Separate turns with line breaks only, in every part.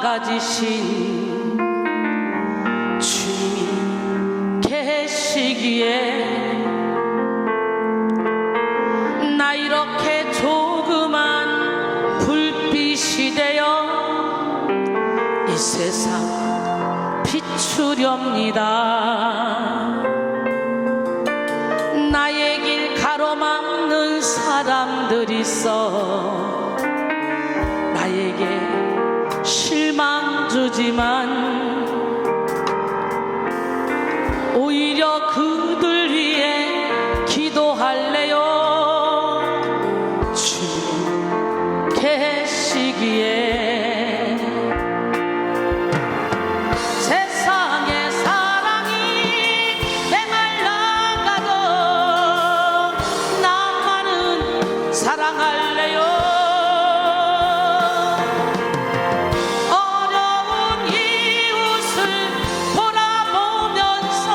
가지신 주님이 계시기에 나 이렇게 조그만 불빛이 되어 이 세상 비추렵니다. 나의 길 가로막는 사람들이 있어 나에게 실망 주지만 오히려 그들 위해 기도할래요. 주님 계시기에 세상의 사랑이 메말라가도 나만은 사랑할래요. 어려운 이웃을 돌아보면서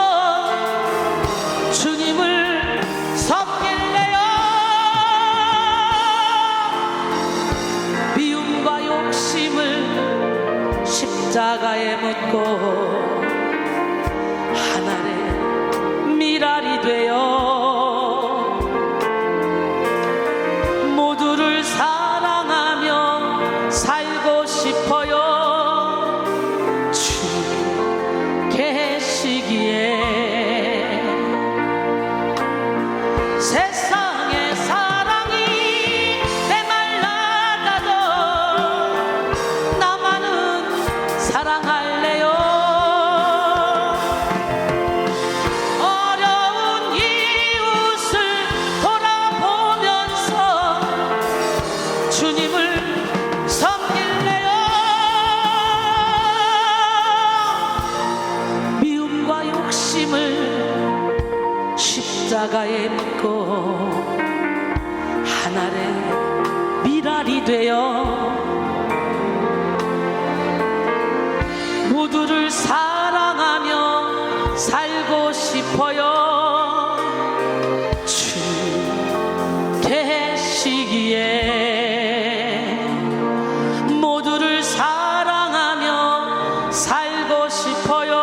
주님을 섬길래요. 미움과 욕심을 십자가에 묻고 하늘의 미랄이 되어 모두를 사랑하며 살고 싶어요. 주님 계시기에 세상의 사랑이 메말라가도 나만은 사랑할래요. 어려운 이웃을 돌아보면서 주님을 섬길래요. 미움과 욕심을 십자가에 묻고 하늘의 미랄이 되어 모두를 사랑하며 살고 싶어요. 주님 계시기에 모두를 사랑하며 살고 싶어요.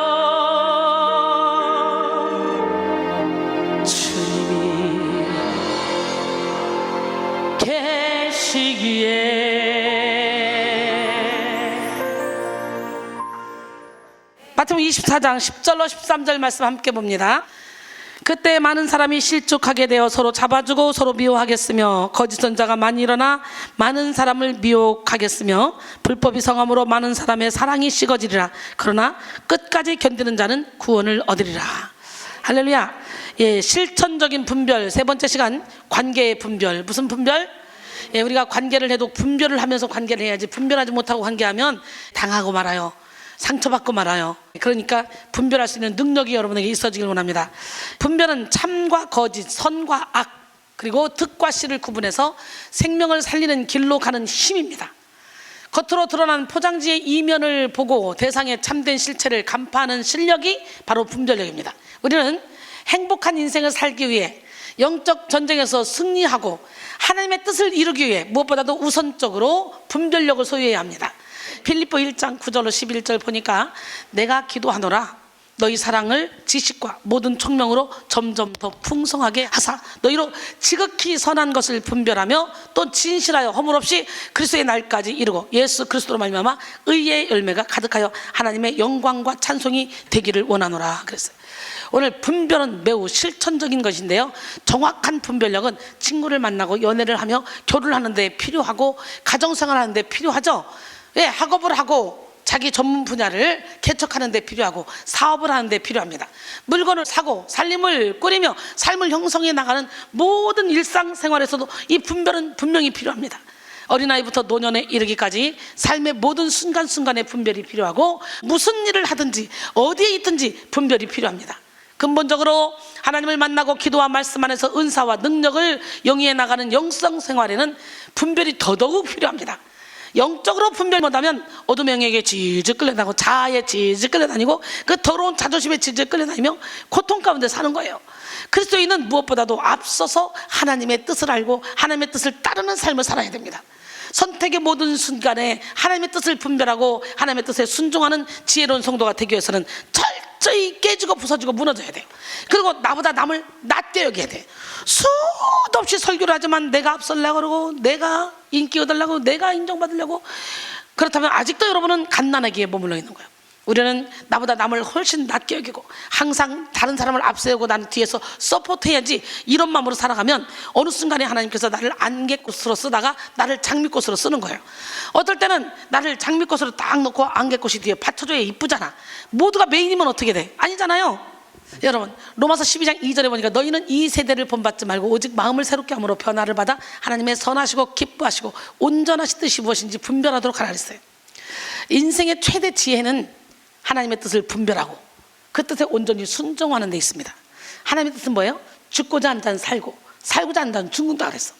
주님이 계시기에. 마태복음 24장 10절로 13절 말씀 함께 봅니다. 그때 많은 사람이 실족하게 되어 서로 잡아주고 서로 미워하겠으며 거짓 선자가 많이 일어나 많은 사람을 미혹하겠으며 불법이 성함으로 많은 사람의 사랑이 식어지리라. 그러나 끝까지 견디는 자는 구원을 얻으리라. 할렐루야. 예, 실천적인 분별. 세 번째 시간, 관계의 분별. 무슨 분별? 예, 우리가 관계를 해도 분별을 하면서 관계를 해야지. 분별하지 못하고 관계하면 당하고 말아요. 상처받고 말아요. 그러니까 분별할 수 있는 능력이 여러분에게 있어지길 원합니다. 분별은 참과 거짓, 선과 악, 그리고 득과 실을 구분해서 생명을 살리는 길로 가는 힘입니다. 겉으로 드러난 포장지의 이면을 보고 대상의 참된 실체를 간파하는 실력이 바로 분별력입니다. 우리는 행복한 인생을 살기 위해 영적 전쟁에서 승리하고 하나님의 뜻을 이루기 위해 무엇보다도 우선적으로 분별력을 소유해야 합니다. 빌립보 1장 9절로 11절 보니까 내가 기도하노라 너희 사랑을 지식과 모든 총명으로 점점 더 풍성하게 하사 너희로 지극히 선한 것을 분별하며 또 진실하여 허물 없이 그리스도의 날까지 이루고 예수 그리스도로 말미암아 의의 열매가 가득하여 하나님의 영광과 찬송이 되기를 원하노라 그랬어요. 오늘 분별은 매우 실천적인 것인데요, 정확한 분별력은 친구를 만나고 연애를 하며 결혼을 하는 데 필요하고 가정생활을 하는 데 필요하죠. 예, 학업을 하고 자기 전문 분야를 개척하는 데 필요하고 사업을 하는 데 필요합니다. 물건을 사고 살림을 꾸리며 삶을 형성해 나가는 모든 일상생활에서도 이 분별은 분명히 필요합니다. 어린아이부터 노년에 이르기까지 삶의 모든 순간순간에 분별이 필요하고 무슨 일을 하든지 어디에 있든지 분별이 필요합니다. 근본적으로 하나님을 만나고 기도와 말씀 안에서 은사와 능력을 영위해 나가는 영성생활에는 분별이 더더욱 필요합니다. 영적으로 분별 못하면 어둠의 영에게 질질 끌려다니고 자아에 질질 끌려다니고 그 더러운 자존심에 질질 끌려다니며 고통 가운데 사는 거예요. 그리스도인은 무엇보다도 앞서서 하나님의 뜻을 알고 하나님의 뜻을 따르는 삶을 살아야 됩니다. 선택의 모든 순간에 하나님의 뜻을 분별하고 하나님의 뜻에 순종하는 지혜로운 성도가 되기 위해서는 철저히 깨지고 부서지고 무너져야 돼요. 그리고 나보다 남을 낮게 여겨야 돼. 수도 없이 설교를 하지만 내가 앞설려고 그러고, 내가 인기 얻으려고, 내가 인정받으려고, 그렇다면 아직도 여러분은 갓난아기에 머물러 있는 거예요. 우리는 나보다 남을 훨씬 낮게 여기고 항상 다른 사람을 앞세우고 나는 뒤에서 서포트해야지, 이런 마음으로 살아가면 어느 순간에 하나님께서 나를 안개꽃으로 쓰다가 나를 장미꽃으로 쓰는 거예요. 어떨 때는 나를 장미꽃으로 딱 놓고 안개꽃이 뒤에 받쳐줘야 이쁘잖아. 모두가 메인이면 어떻게 돼? 아니잖아요. 여러분, 로마서 12장 2절에 보니까 너희는 이 세대를 본받지 말고 오직 마음을 새롭게 함으로 변화를 받아 하나님의 선하시고 기뻐하시고 온전하신 뜻이 무엇인지 분별하도록 하라 그랬어요. 인생의 최대 지혜는 하나님의 뜻을 분별하고 그 뜻에 온전히 순종하는 데 있습니다. 하나님의 뜻은 뭐예요? 죽고자 한는 자는 살고, 살고자 한는 자는 죽는다 그랬어.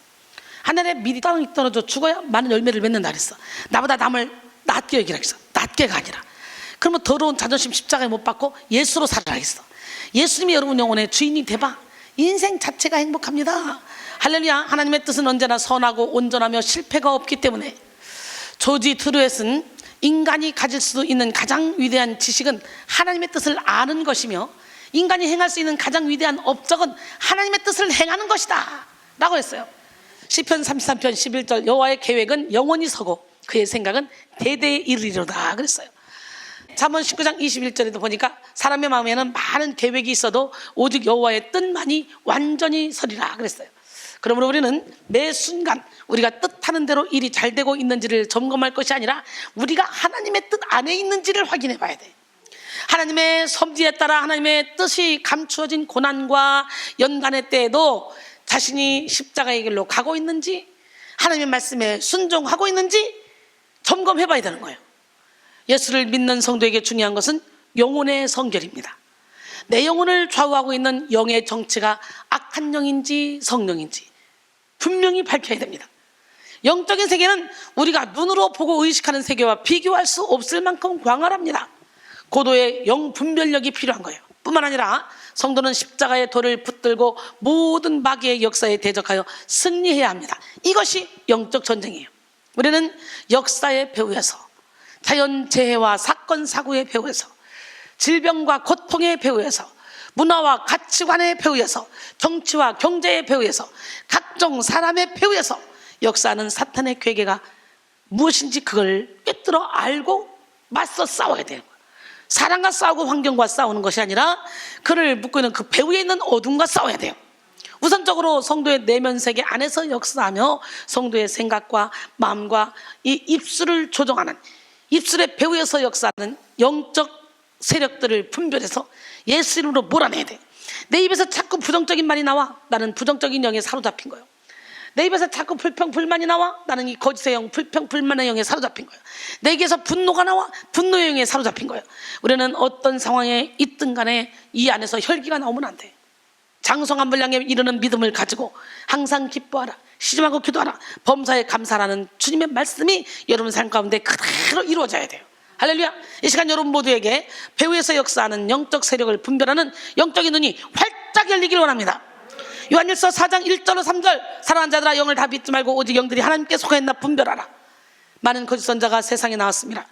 하늘에 미리 땅이 떨어져 죽어야 많은 열매를 맺는다 그랬어. 나보다 남을 낮게 여기라 그랬어. 낮게가 아니라. 그러면 더러운 자존심 십자가에 못 박고 예수로 살아라 그랬어. 예수님이 여러분 영혼의 주인이 돼봐. 인생 자체가 행복합니다. 할렐루야. 하나님의 뜻은 언제나 선하고 온전하며 실패가 없기 때문에 조지 트루엣은 인간이 가질 수 있는 가장 위대한 지식은 하나님의 뜻을 아는 것이며 인간이 행할 수 있는 가장 위대한 업적은 하나님의 뜻을 행하는 것이다 라고 했어요. 시편 33편 11절 여호와의 계획은 영원히 서고 그의 생각은 대대에 이르리로다 그랬어요. 잠언 19장 21절에도 보니까 사람의 마음에는 많은 계획이 있어도 오직 여호와의 뜻만이 완전히 서리라 그랬어요. 그러므로 우리는 매 순간 우리가 뜻하는 대로 일이 잘 되고 있는지를 점검할 것이 아니라 우리가 하나님의 뜻 안에 있는지를 확인해 봐야 돼. 하나님의 섭리에 따라 하나님의 뜻이 감추어진 고난과 연단의 때에도 자신이 십자가의 길로 가고 있는지, 하나님의 말씀에 순종하고 있는지 점검해 봐야 되는 거예요. 예수를 믿는 성도에게 중요한 것은 영혼의 성결입니다. 내 영혼을 좌우하고 있는 영의 정체가 악한 영인지 성령인지 분명히 밝혀야 됩니다. 영적인 세계는 우리가 눈으로 보고 의식하는 세계와 비교할 수 없을 만큼 광활합니다. 고도의 영 분별력이 필요한 거예요. 뿐만 아니라 성도는 십자가의 돌을 붙들고 모든 마귀의 역사에 대적하여 승리해야 합니다. 이것이 영적 전쟁이에요. 우리는 역사의 배후에서, 자연재해와 사건 사고의 배후에서, 질병과 고통의 배후에서, 문화와 가치관의 배후에서, 정치와 경제의 배후에서, 각종 사람의 배후에서 역사하는 사탄의 괴계가 무엇인지 그걸 꿰뚫어 알고 맞서 싸워야 돼요. 사람과 싸우고 환경과 싸우는 것이 아니라 그를 묶고 있는 그 배후에 있는 어둠과 싸워야 돼요. 우선적으로 성도의 내면 세계 안에서 역사하며 성도의 생각과 마음과 이 입술을 조종하는, 입술의 배후에서 역사하는 영적 세력들을 분별해서 예수 이름으로 몰아내야 돼. 내 입에서 자꾸 부정적인 말이 나와. 나는 부정적인 영에 사로잡힌 거예요. 내 입에서 자꾸 불평 불만이 나와. 나는 이 거짓의 영, 불평 불만의 영에 사로잡힌 거예요. 내 입에서 분노가 나와. 분노의 영에 사로잡힌 거예요. 우리는 어떤 상황에 있든 간에 이 안에서 혈기가 나오면 안 돼. 장성한 분량에 이르는 믿음을 가지고 항상 기뻐하라, 시즘하고 기도하라, 범사에 감사하라는 주님의 말씀이 여러분 삶 가운데 그대로 이루어져야 돼요. 할렐루야. 이 시간 여러분 모두에게 배후에서 역사하는 영적 세력을 분별하는 영적인 눈이 활짝 열리길 원합니다. 요한일서 4장 1절로 3절 사랑하는 자들아 영을 다 믿지 말고 오직 영들이 하나님께 속하였나 분별하라. 많은 거짓 선자가 세상에 나왔습니다.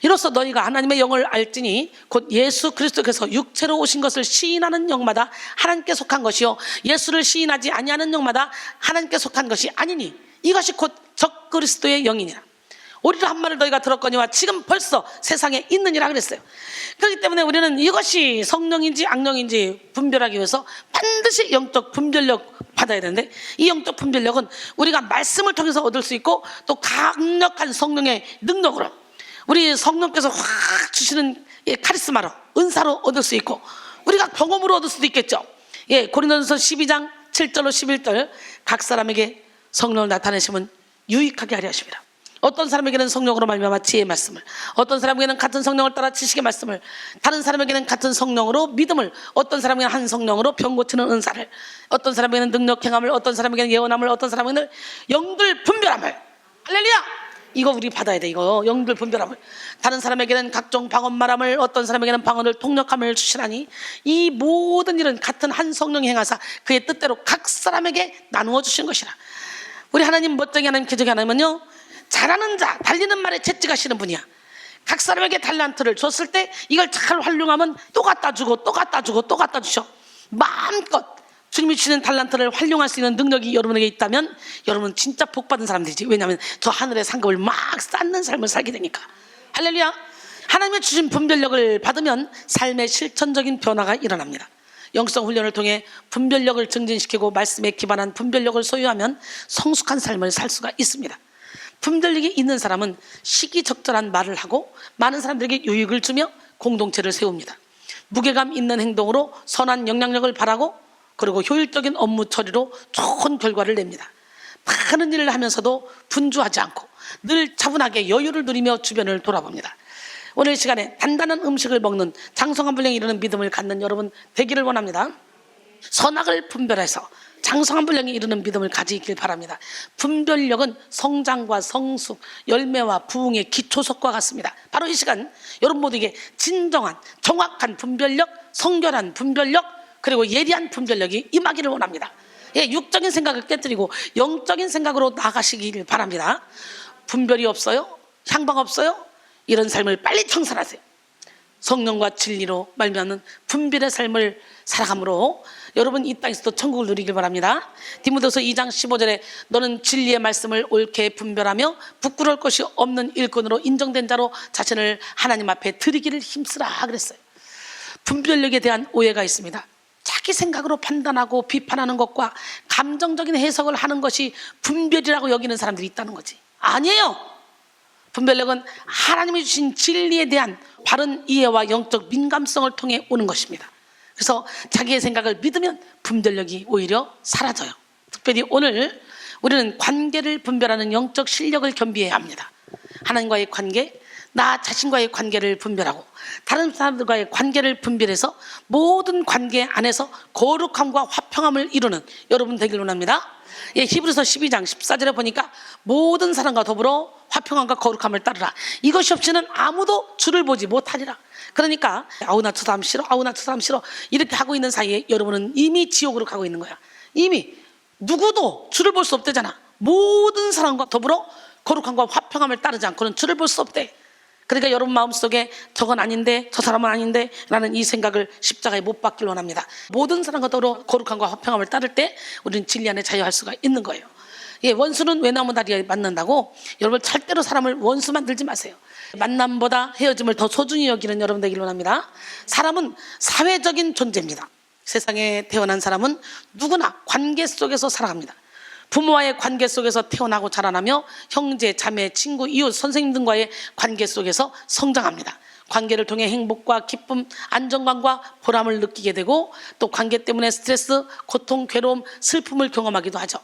이로써 너희가 하나님의 영을 알지니 곧 예수 그리스도께서 육체로 오신 것을 시인하는 영마다 하나님께 속한 것이요 예수를 시인하지 아니하는 영마다 하나님께 속한 것이 아니니 이것이 곧 적그리스도의 영이니라. 오리로 한 말을 너희가 들었거니와 지금 벌써 세상에 있느니라 그랬어요. 그렇기 때문에 우리는 이것이 성령인지 악령인지 분별하기 위해서 반드시 영적 분별력 받아야 되는데, 이 영적 분별력은 우리가 말씀을 통해서 얻을 수 있고 또 강력한 성령의 능력으로, 우리 성령께서 확 주시는 카리스마로, 은사로 얻을 수 있고 우리가 경험으로 얻을 수도 있겠죠. 고린도전서 12장 7절로 11절 각 사람에게 성령을 나타내시면 유익하게 하려 하십니다. 어떤 사람에게는 성령으로 말미암아 지혜의 말씀을, 어떤 사람에게는 같은 성령을 따라 지식의 말씀을, 다른 사람에게는 같은 성령으로 믿음을, 어떤 사람에게는 한 성령으로 병 고치는 은사를, 어떤 사람에게는 능력 행함을, 어떤 사람에게는 예언함을, 어떤 사람에게는 영들 분별함을. 할렐루야. 이거 우리 받아야 돼. 이거 영들 분별함을. 다른 사람에게는 각종 방언 말함을, 어떤 사람에게는 방언을 통역함을 주시라니 이 모든 일은 같은 한 성령이 행하사 그의 뜻대로 각 사람에게 나누어 주신 것이라. 우리 하나님 멋쟁이 하나님 기적이 하나님은요 잘하는 자, 달리는 말에 채찍하시는 분이야. 각 사람에게 달란트를 줬을 때 이걸 잘 활용하면 또 갖다 주고 또 갖다 주고 또 갖다 주셔. 마음껏 주님이 주시는 달란트를 활용할 수 있는 능력이 여러분에게 있다면 여러분은 진짜 복받은 사람들이지. 왜냐하면 저 하늘의 상급을 막 쌓는 삶을 살게 되니까. 할렐루야. 하나님의 주신 분별력을 받으면 삶의 실천적인 변화가 일어납니다. 영성 훈련을 통해 분별력을 증진시키고 말씀에 기반한 분별력을 소유하면 성숙한 삶을 살 수가 있습니다. 분별력이 있는 사람은 시기적절한 말을 하고 많은 사람들에게 유익을 주며 공동체를 세웁니다. 무게감 있는 행동으로 선한 영향력을 발하고 그리고 효율적인 업무 처리로 좋은 결과를 냅니다. 많은 일을 하면서도 분주하지 않고 늘 차분하게 여유를 누리며 주변을 돌아봅니다. 오늘 시간에 단단한 음식을 먹는 장성한 분량에 이르는 믿음을 갖는 여러분 되기를 원합니다. 선악을 분별해서 장성한 분량에 이르는 믿음을 가지길 바랍니다. 분별력은 성장과 성숙, 열매와 부흥의 기초석과 같습니다. 바로 이 시간 여러분 모두에게 진정한 정확한 분별력, 성결한 분별력, 그리고 예리한 분별력이 임하기를 원합니다. 육적인 생각을 깨뜨리고 영적인 생각으로 나가시길 바랍니다. 분별이 없어요? 향방 없어요? 이런 삶을 빨리 청산하세요. 성령과 진리로 말미암는 분별의 삶을 살아감으로 여러분 이 땅에서도 천국을 누리길 바랍니다. 디모데후서 2장 15절에 너는 진리의 말씀을 옳게 분별하며 부끄러울 것이 없는 일꾼으로 인정된 자로 자신을 하나님 앞에 드리기를 힘쓰라 그랬어요. 분별력에 대한 오해가 있습니다. 자기 생각으로 판단하고 비판하는 것과 감정적인 해석을 하는 것이 분별이라고 여기는 사람들이 있다는 거지. 아니에요. 분별력은 하나님이 주신 진리에 대한 바른 이해와 영적 민감성을 통해 오는 것입니다. 그래서 자기의 생각을 믿으면 분별력이 오히려 사라져요. 특별히 오늘 우리는 관계를 분별하는 영적 실력을 겸비해야 합니다. 하나님과의 관계, 나 자신과의 관계를 분별하고 다른 사람들과의 관계를 분별해서 모든 관계 안에서 거룩함과 화평함을 이루는 여러분 되길 원합니다. 히브리서 12장 14절에 보니까 모든 사람과 더불어 화평함과 거룩함을 따르라. 이것이 없이는 아무도 주를 보지 못하리라. 그러니까 아우나 저 사람 싫어, 아우나 저 사람 싫어 이렇게 하고 있는 사이에 여러분은 이미 지옥으로 가고 있는 거야. 이미 누구도 주를 볼 수 없대잖아. 모든 사람과 더불어 거룩함과 화평함을 따르지 않고는 주를 볼 수 없대. 그러니까 여러분 마음속에 저건 아닌데 저 사람은 아닌데 라는 이 생각을 십자가에 못 박길 원합니다. 모든 사람과 더불어 거룩함과 화평함을 따를 때 우리는 진리 안에 자유할 수가 있는 거예요. 원수는 외나무 다리에 만난다고 여러분 절대로 사람을 원수 만들지 마세요. 만남보다 헤어짐을 더 소중히 여기는 여러분 되길 원합니다. 사람은 사회적인 존재입니다. 세상에 태어난 사람은 누구나 관계 속에서 살아갑니다. 부모와의 관계 속에서 태어나고 자라나며 형제, 자매, 친구, 이웃, 선생님 등과의 관계 속에서 성장합니다. 관계를 통해 행복과 기쁨, 안정감과 보람을 느끼게 되고 또 관계 때문에 스트레스, 고통, 괴로움, 슬픔을 경험하기도 하죠.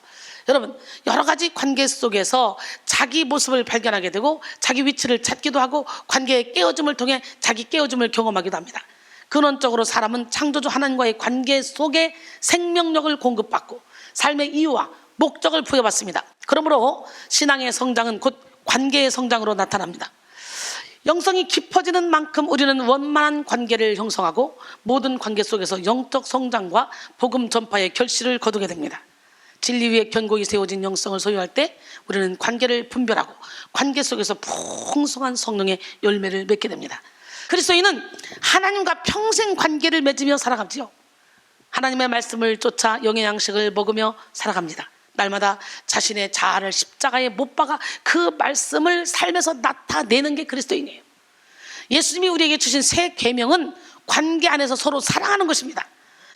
여러분 여러 가지 관계 속에서 자기 모습을 발견하게 되고 자기 위치를 찾기도 하고 관계의 깨어짐을 통해 자기 깨어짐을 경험하기도 합니다. 근원적으로 사람은 창조주 하나님과의 관계 속에 생명력을 공급받고 삶의 이유와 목적을 부여받습니다. 그러므로 신앙의 성장은 곧 관계의 성장으로 나타납니다. 영성이 깊어지는 만큼 우리는 원만한 관계를 형성하고 모든 관계 속에서 영적 성장과 복음 전파의 결실을 거두게 됩니다. 진리 위에 견고히 세워진 영성을 소유할 때 우리는 관계를 분별하고 관계 속에서 풍성한 성령의 열매를 맺게 됩니다. 그리스도인은 하나님과 평생 관계를 맺으며 살아가지요. 하나님의 말씀을 쫓아 영의 양식을 먹으며 살아갑니다. 날마다 자신의 자아를 십자가에 못 박아 그 말씀을 삶에서 나타내는 게 그리스도인이에요. 예수님이 우리에게 주신 새 계명은 관계 안에서 서로 사랑하는 것입니다.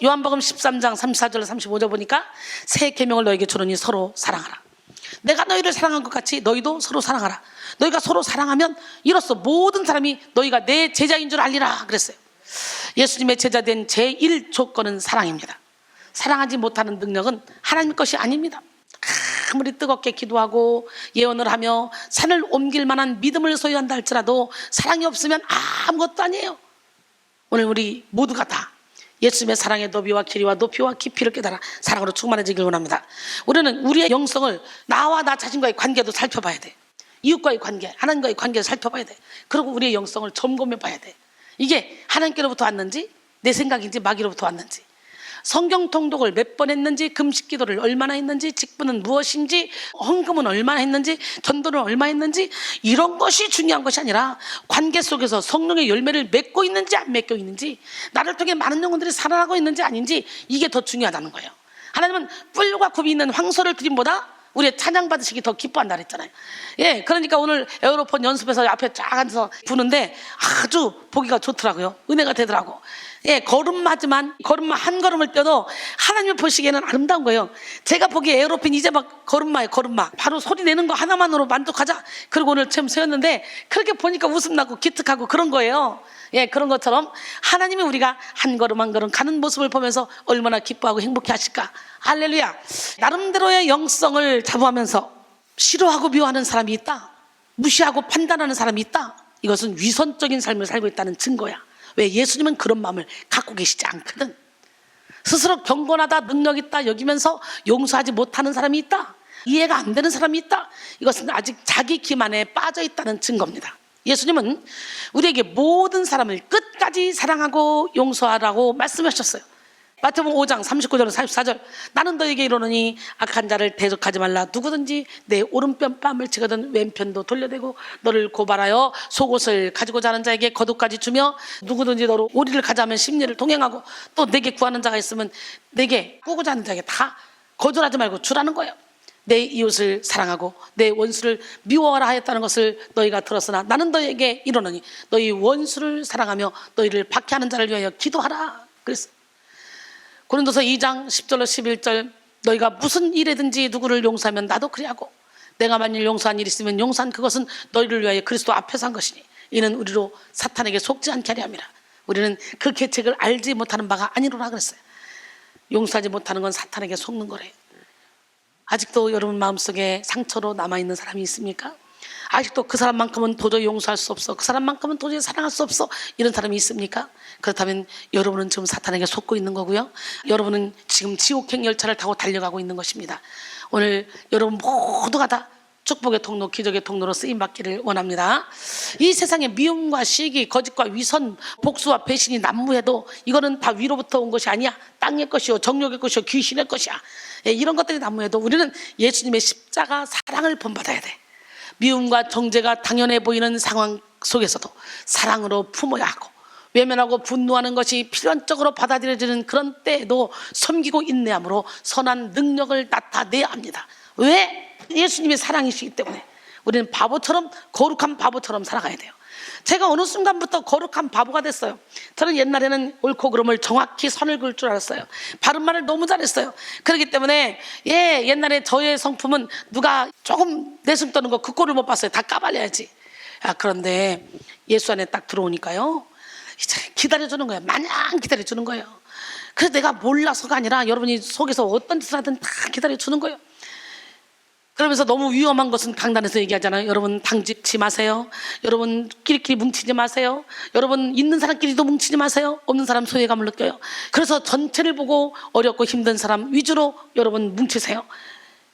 요한복음 13장 34절 35절 보니까 새 계명을 너에게 주노니 서로 사랑하라. 내가 너희를 사랑한 것 같이 너희도 서로 사랑하라. 너희가 서로 사랑하면 이로써 모든 사람이 너희가 내 제자인 줄 알리라 그랬어요. 예수님의 제자된 제1 조건은 사랑입니다. 사랑하지 못하는 능력은 하나님 것이 아닙니다. 아무리 뜨겁게 기도하고 예언을 하며 산을 옮길 만한 믿음을 소유한다 할지라도 사랑이 없으면 아무것도 아니에요. 오늘 우리 모두가 다 예수님의 사랑의 너비와 길이와 높이와 깊이를 깨달아 사랑으로 충만해지길 원합니다. 우리는 우리의 영성을 나와 나 자신과의 관계도 살펴봐야 돼. 이웃과의 관계, 하나님과의 관계를 살펴봐야 돼. 그리고 우리의 영성을 점검해 봐야 돼. 이게 하나님께로부터 왔는지 내 생각인지 마귀로부터 왔는지. 성경 통독을 몇 번 했는지, 금식 기도를 얼마나 했는지, 직분은 무엇인지, 헌금은 얼마나 했는지, 전도는 얼마 했는지, 이런 것이 중요한 것이 아니라 관계 속에서 성령의 열매를 맺고 있는지 안 맺고 있는지, 나를 통해 많은 영혼들이 살아나고 있는지 아닌지, 이게 더 중요하다는 거예요. 하나님은 뿔과 굽이 있는 황소를 드림보다 우리의 찬양 받으시기 더 기뻐한다 그랬잖아요. 예, 그러니까 오늘 에어로폰 연습해서 앞에 쫙 앉아서 부는데 아주 보기가 좋더라고요. 은혜가 되더라고. 예, 걸음마 한 걸음을 뛰어도 하나님을 보시기에는 아름다운 거예요. 제가 보기에 에어로핀 이제 막 걸음마예요, 걸음마. 바로 소리 내는 거 하나만으로 만족하자. 그리고 오늘 처음 세웠는데 그렇게 보니까 웃음 나고 기특하고 그런 거예요. 예, 그런 것처럼 하나님이 우리가 한 걸음 한 걸음 가는 모습을 보면서 얼마나 기뻐하고 행복해 하실까. 할렐루야. 나름대로의 영성을 자부하면서 싫어하고 미워하는 사람이 있다, 무시하고 판단하는 사람이 있다, 이것은 위선적인 삶을 살고 있다는 증거야. 왜? 예수님은 그런 마음을 갖고 계시지 않거든. 스스로 경건하다, 능력 있다 여기면서 용서하지 못하는 사람이 있다, 이해가 안 되는 사람이 있다, 이것은 아직 자기 기만에 빠져 있다는 증거입니다. 예수님은 우리에게 모든 사람을 끝까지 사랑하고 용서하라고 말씀하셨어요. 마태복음 5장 39절 44절, 나는 너에게 이르노니 악한 자를 대적하지 말라. 누구든지 내 오른편 뺨을 치거든 왼편도 돌려대고 너를 고발하여 속옷을 가지고자 하는 자에게 겉옷까지 주며, 누구든지 너로 오리를 가자면 십리를 동행하고, 또 내게 구하는 자가 있으면 내게 꾸고자 하는 자에게 다 거절하지 말고 주라는 거예요. 내 이웃을 사랑하고 내 원수를 미워하라 하였다는 것을 너희가 들었으나 나는 너희에게 이르노니 너희 원수를 사랑하며 너희를 박해하는 자를 위하여 기도하라 그랬어요. 고린도서 2장 10절로 11절, 너희가 무슨 일에든지 누구를 용서하면 나도 그리하고, 내가 만일 용서한 일이 있으면 용서한 그것은 너희를 위하여 그리스도 앞에서 한 것이니 이는 우리로 사탄에게 속지 않게 하려 함이라. 우리는 그 계책을 알지 못하는 바가 아니로라 그랬어요. 용서하지 못하는 건 사탄에게 속는 거래요. 아직도 여러분 마음속에 상처로 남아있는 사람이 있습니까? 아직도 그 사람만큼은 도저히 용서할 수 없어, 그 사람만큼은 도저히 사랑할 수 없어, 이런 사람이 있습니까? 그렇다면 여러분은 지금 사탄에게 속고 있는 거고요, 여러분은 지금 지옥행 열차를 타고 달려가고 있는 것입니다. 오늘 여러분 모두가 다 축복의 통로, 기적의 통로로 쓰임받기를 원합니다. 이 세상에 미움과 시기, 거짓과 위선, 복수와 배신이 난무해도 이거는 다 위로부터 온 것이 아니야. 땅의 것이요, 정욕의 것이요, 귀신의 것이야. 예, 이런 것들이 난무해도 우리는 예수님의 십자가 사랑을 본받아야 돼. 미움과 정죄가 당연해 보이는 상황 속에서도 사랑으로 품어야 하고, 외면하고 분노하는 것이 필연적으로 받아들여지는 그런 때에도 섬기고 인내함으로 선한 능력을 나타내야 합니다. 왜? 예수님의 사랑이시기 때문에. 우리는 바보처럼, 거룩한 바보처럼 살아가야 돼요. 제가 어느 순간부터 거룩한 바보가 됐어요. 저는 옛날에는 옳고 그름을 정확히 선을 그을 줄 알았어요. 바른 말을 너무 잘했어요. 그렇기 때문에 옛날에 저의 성품은 누가 조금 내숭 떠는 거 그 꼴을 못 봤어요. 다 까발려야지. 그런데 예수 안에 딱 들어오니까요, 이제 기다려주는 거예요. 마냥 기다려주는 거예요. 그래서 내가 몰라서가 아니라 여러분이 속에서 어떤 짓을 하든 다 기다려주는 거예요. 그러면서 너무 위험한 것은 강단에서 얘기하잖아요. 여러분 당짓지 마세요. 여러분 끼리끼리 뭉치지 마세요. 여러분 있는 사람끼리도 뭉치지 마세요. 없는 사람 소외감을 느껴요. 그래서 전체를 보고 어렵고 힘든 사람 위주로 여러분 뭉치세요.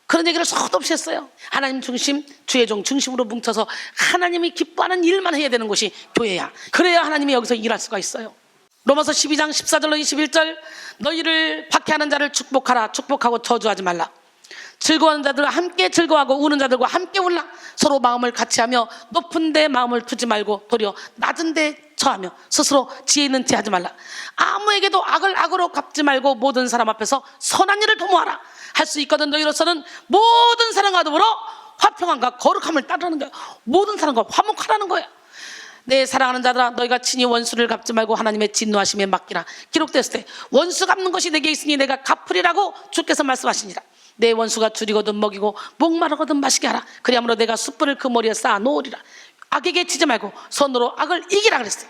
그런 얘기를 수도 없이 했어요. 하나님 중심, 주의 종 중심으로 뭉쳐서 하나님이 기뻐하는 일만 해야 되는 곳이 교회야. 그래야 하나님이 여기서 일할 수가 있어요. 로마서 12장 14절로 21절, 너희를 박해하는 자를 축복하라. 축복하고 저주하지 말라. 즐거워하는 자들과 함께 즐거워하고 우는 자들과 함께 울라. 서로 마음을 같이 하며 높은 데 마음을 두지 말고 도리어 낮은 데 처하며 스스로 지혜 있는 체 하지 말라. 아무에게도 악을 악으로 갚지 말고 모든 사람 앞에서 선한 일을 도모하라. 할 수 있거든 너희로서는 모든 사람과 더불어 화평함과 거룩함을 따르는 거야. 모든 사람과 화목하라는 거야. 내 사랑하는 자들아, 너희가 친히 원수를 갚지 말고 하나님의 진노하심에 맡기라. 기록됐을 때 원수 갚는 것이 내게 있으니 내가 갚으리라고 주께서 말씀하시니라. 내 원수가 줄이거든 먹이고 목마르거든 마시게 하라. 그리함으로 내가 숯불을 그 머리에 쌓아 놓으리라. 악에게 치지 말고 선으로 악을 이기라 그랬어요.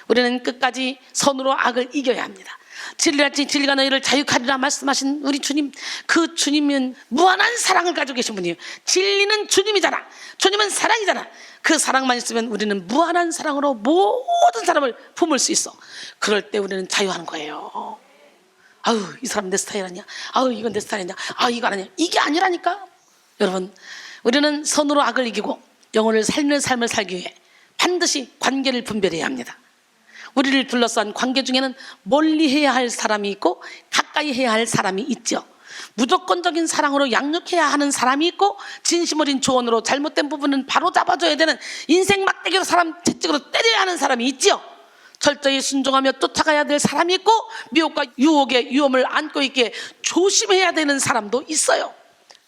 우리는 끝까지 선으로 악을 이겨야 합니다. 진리할지 진리가 너희를 자유하리라 말씀하신 우리 주님, 그 주님은 무한한 사랑을 가지고 계신 분이에요. 진리는 주님이잖아. 주님은 사랑이잖아. 그 사랑만 있으면 우리는 무한한 사랑으로 모든 사람을 품을 수 있어. 그럴 때 우리는 자유하는 거예요. 아유, 이 사람 내 스타일 아니야. 아유, 이건 내 스타일 아니야. 아, 이거 아니야. 이게 아니라니까. 여러분, 우리는 선으로 악을 이기고 영혼을 살리는 삶을 살기 위해 반드시 관계를 분별해야 합니다. 우리를 둘러싼 관계 중에는 멀리해야 할 사람이 있고 가까이 해야 할 사람이 있죠. 무조건적인 사랑으로 양육해야 하는 사람이 있고, 진심 어린 조언으로 잘못된 부분은 바로 잡아줘야 되는 인생 막대기로 사람 채찍으로 때려야 하는 사람이 있죠. 철저히 순종하며 쫓아가야 될 사람이 있고, 미혹과 유혹의 위험을 안고 있게 조심해야 되는 사람도 있어요.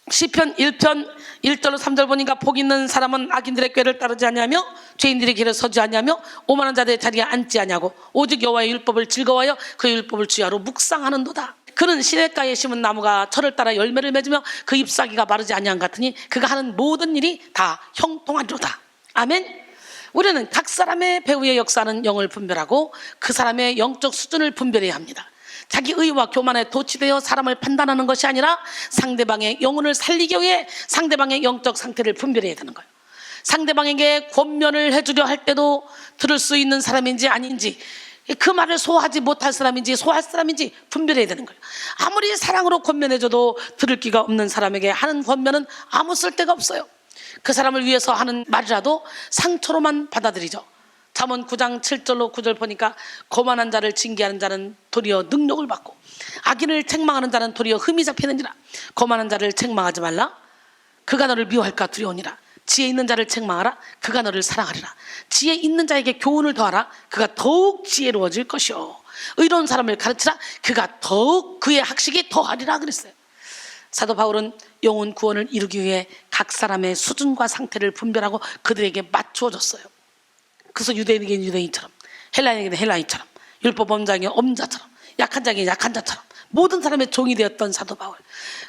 시편 1편 1절로 3절 보니까 복 있는 사람은 악인들의 꾀를 따르지 아니하며 죄인들의 길에 서지 아니하며 오만한 자들의 자리에 앉지 아니하고 오직 여호와의 율법을 즐거워하여 그 율법을 주야로 묵상하는도다. 그는 시냇가에 심은 나무가 철을 따라 열매를 맺으며 그 잎사귀가 마르지 아니한 같으니 그가 하는 모든 일이 다 형통하리로다. 아멘. 우리는 각 사람의 배후의 역사는 영을 분별하고 그 사람의 영적 수준을 분별해야 합니다. 자기 의와 교만에 도취되어 사람을 판단하는 것이 아니라 상대방의 영혼을 살리기 위해 상대방의 영적 상태를 분별해야 되는 거예요. 상대방에게 권면을 해주려 할 때도 들을 수 있는 사람인지 아닌지, 그 말을 소화하지 못할 사람인지 소화할 사람인지 분별해야 되는 거예요. 아무리 사랑으로 권면해줘도 들을 기가 없는 사람에게 하는 권면은 아무 쓸데가 없어요. 그 사람을 위해서 하는 말이라도 상처로만 받아들이죠. 잠언 9장 7절로 9절 보니까 거만한 자를 징계하는 자는 도리어 능력을 받고 악인을 책망하는 자는 도리어 흠이 잡히느니라. 거만한 자를 책망하지 말라. 그가 너를 미워할까 두려우니라. 지혜 있는 자를 책망하라. 그가 너를 사랑하리라. 지혜 있는 자에게 교훈을 더하라. 그가 더욱 지혜로워질 것이요. 의로운 사람을 가르치라. 그가 더욱 그의 학식이 더하리라 그랬어요. 사도 바울은 영혼 구원을 이루기 위해 각 사람의 수준과 상태를 분별하고 그들에게 맞추어 줬어요. 그래서 유대인에게는 유대인처럼, 헬라인에게는 헬라인처럼, 율법 엄자에게는 엄자처럼, 약한 자에게는 약한 자처럼 모든 사람의 종이 되었던 사도 바울,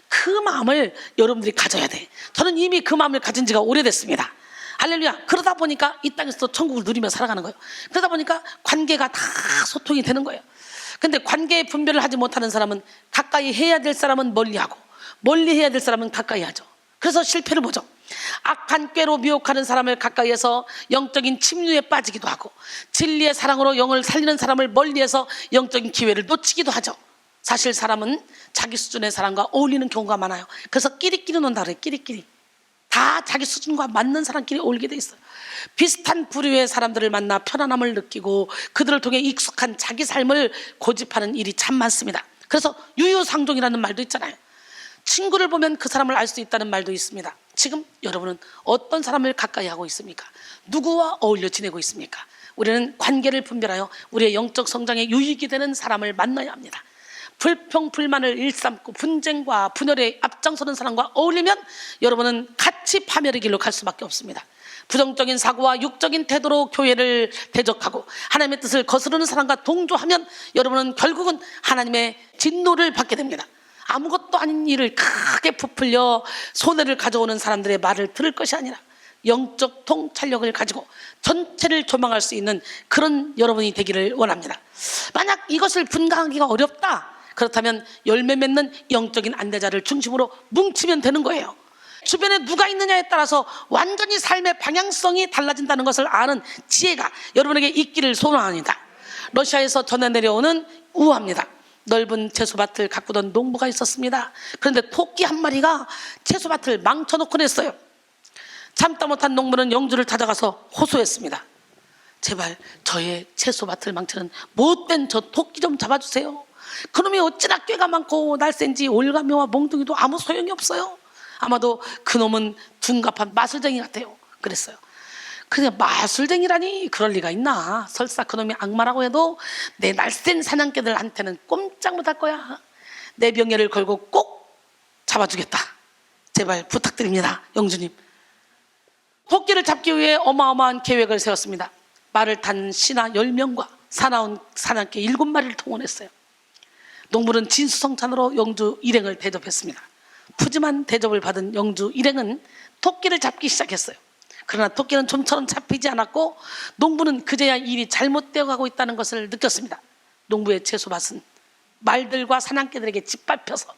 그 마음을 여러분들이 가져야 돼. 저는 이미 그 마음을 가진 지가 오래됐습니다. 할렐루야. 그러다 보니까 이 땅에서 천국을 누리며 살아가는 거예요. 그러다 보니까 관계가 다 소통이 되는 거예요. 근데 관계의 분별을 하지 못하는 사람은 가까이 해야 될 사람은 멀리하고 멀리 해야 될 사람은 가까이 하죠. 그래서 실패를 보죠. 악한 꾀로 미혹하는 사람을 가까이해서 영적인 침류에 빠지기도 하고, 진리의 사랑으로 영을 살리는 사람을 멀리해서 영적인 기회를 놓치기도 하죠. 사실 사람은 자기 수준의 사람과 어울리는 경우가 많아요. 그래서 끼리끼리 논다 그래요. 끼리끼리 다 자기 수준과 맞는 사람끼리 어울리게 돼 있어요. 비슷한 부류의 사람들을 만나 편안함을 느끼고 그들을 통해 익숙한 자기 삶을 고집하는 일이 참 많습니다. 그래서 유유상종이라는 말도 있잖아요. 친구를 보면 그 사람을 알 수 있다는 말도 있습니다. 지금 여러분은 어떤 사람을 가까이 하고 있습니까? 누구와 어울려 지내고 있습니까? 우리는 관계를 분별하여 우리의 영적 성장에 유익이 되는 사람을 만나야 합니다. 불평, 불만을 일삼고 분쟁과 분열에 앞장서는 사람과 어울리면 여러분은 같이 파멸의 길로 갈 수밖에 없습니다. 부정적인 사고와 육적인 태도로 교회를 대적하고 하나님의 뜻을 거스르는 사람과 동조하면 여러분은 결국은 하나님의 진노를 받게 됩니다. 아무것도 아닌 일을 크게 부풀려 손해를 가져오는 사람들의 말을 들을 것이 아니라 영적 통찰력을 가지고 전체를 조망할 수 있는 그런 여러분이 되기를 원합니다. 만약 이것을 분간하기가 어렵다, 그렇다면 열매 맺는 영적인 안대자를 중심으로 뭉치면 되는 거예요. 주변에 누가 있느냐에 따라서 완전히 삶의 방향성이 달라진다는 것을 아는 지혜가 여러분에게 있기를 소원합니다. 러시아에서 전해 내려오는 우화입니다. 넓은 채소밭을 가꾸던 농부가 있었습니다. 그런데 토끼 한 마리가 채소밭을 망쳐놓고 냈어요. 참다 못한 농부는 영주를 찾아가서 호소했습니다. 제발 저의 채소밭을 망치는 못된 저 토끼 좀 잡아주세요. 그놈이 어찌나 꾀가 많고 날쌘지 올가미와 몽둥이도 아무 소용이 없어요. 아마도 그놈은 둔갑한 마술쟁이 같아요. 그랬어요. 그냥 마술쟁이라니 그럴 리가 있나. 설사 그놈이 악마라고 해도 내 날쌘 사냥개들한테는 꼼짝 못할 거야. 내 명예를 걸고 꼭 잡아주겠다. 제발 부탁드립니다, 영주님. 토끼를 잡기 위해 어마어마한 계획을 세웠습니다. 말을 탄 신하 10명과 사나운 사냥개 7마리를 동원했어요. 농부는 진수성찬으로 영주 일행을 대접했습니다. 푸짐한 대접을 받은 영주 일행은 토끼를 잡기 시작했어요. 그러나 토끼는 좀처럼 잡히지 않았고 농부는 그제야 일이 잘못되어 가고 있다는 것을 느꼈습니다. 농부의 채소밭은 말들과 사냥개들에게 짓밟혀서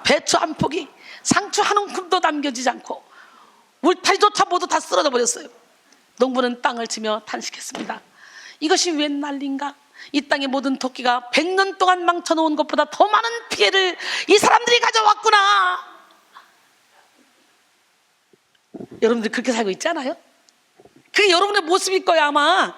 배추 한 포기, 상추 한 움큼도 남겨지지 않고 울타리조차 모두 다 쓰러져 버렸어요. 농부는 땅을 치며 탄식했습니다. 이것이 웬 난리인가? 이 땅의 모든 토끼가 100년 동안 망쳐놓은 것보다 더 많은 피해를 이 사람들이 가져왔구나. 여러분들 그렇게 살고 있지 않아요? 그게 여러분의 모습일 거야 아마.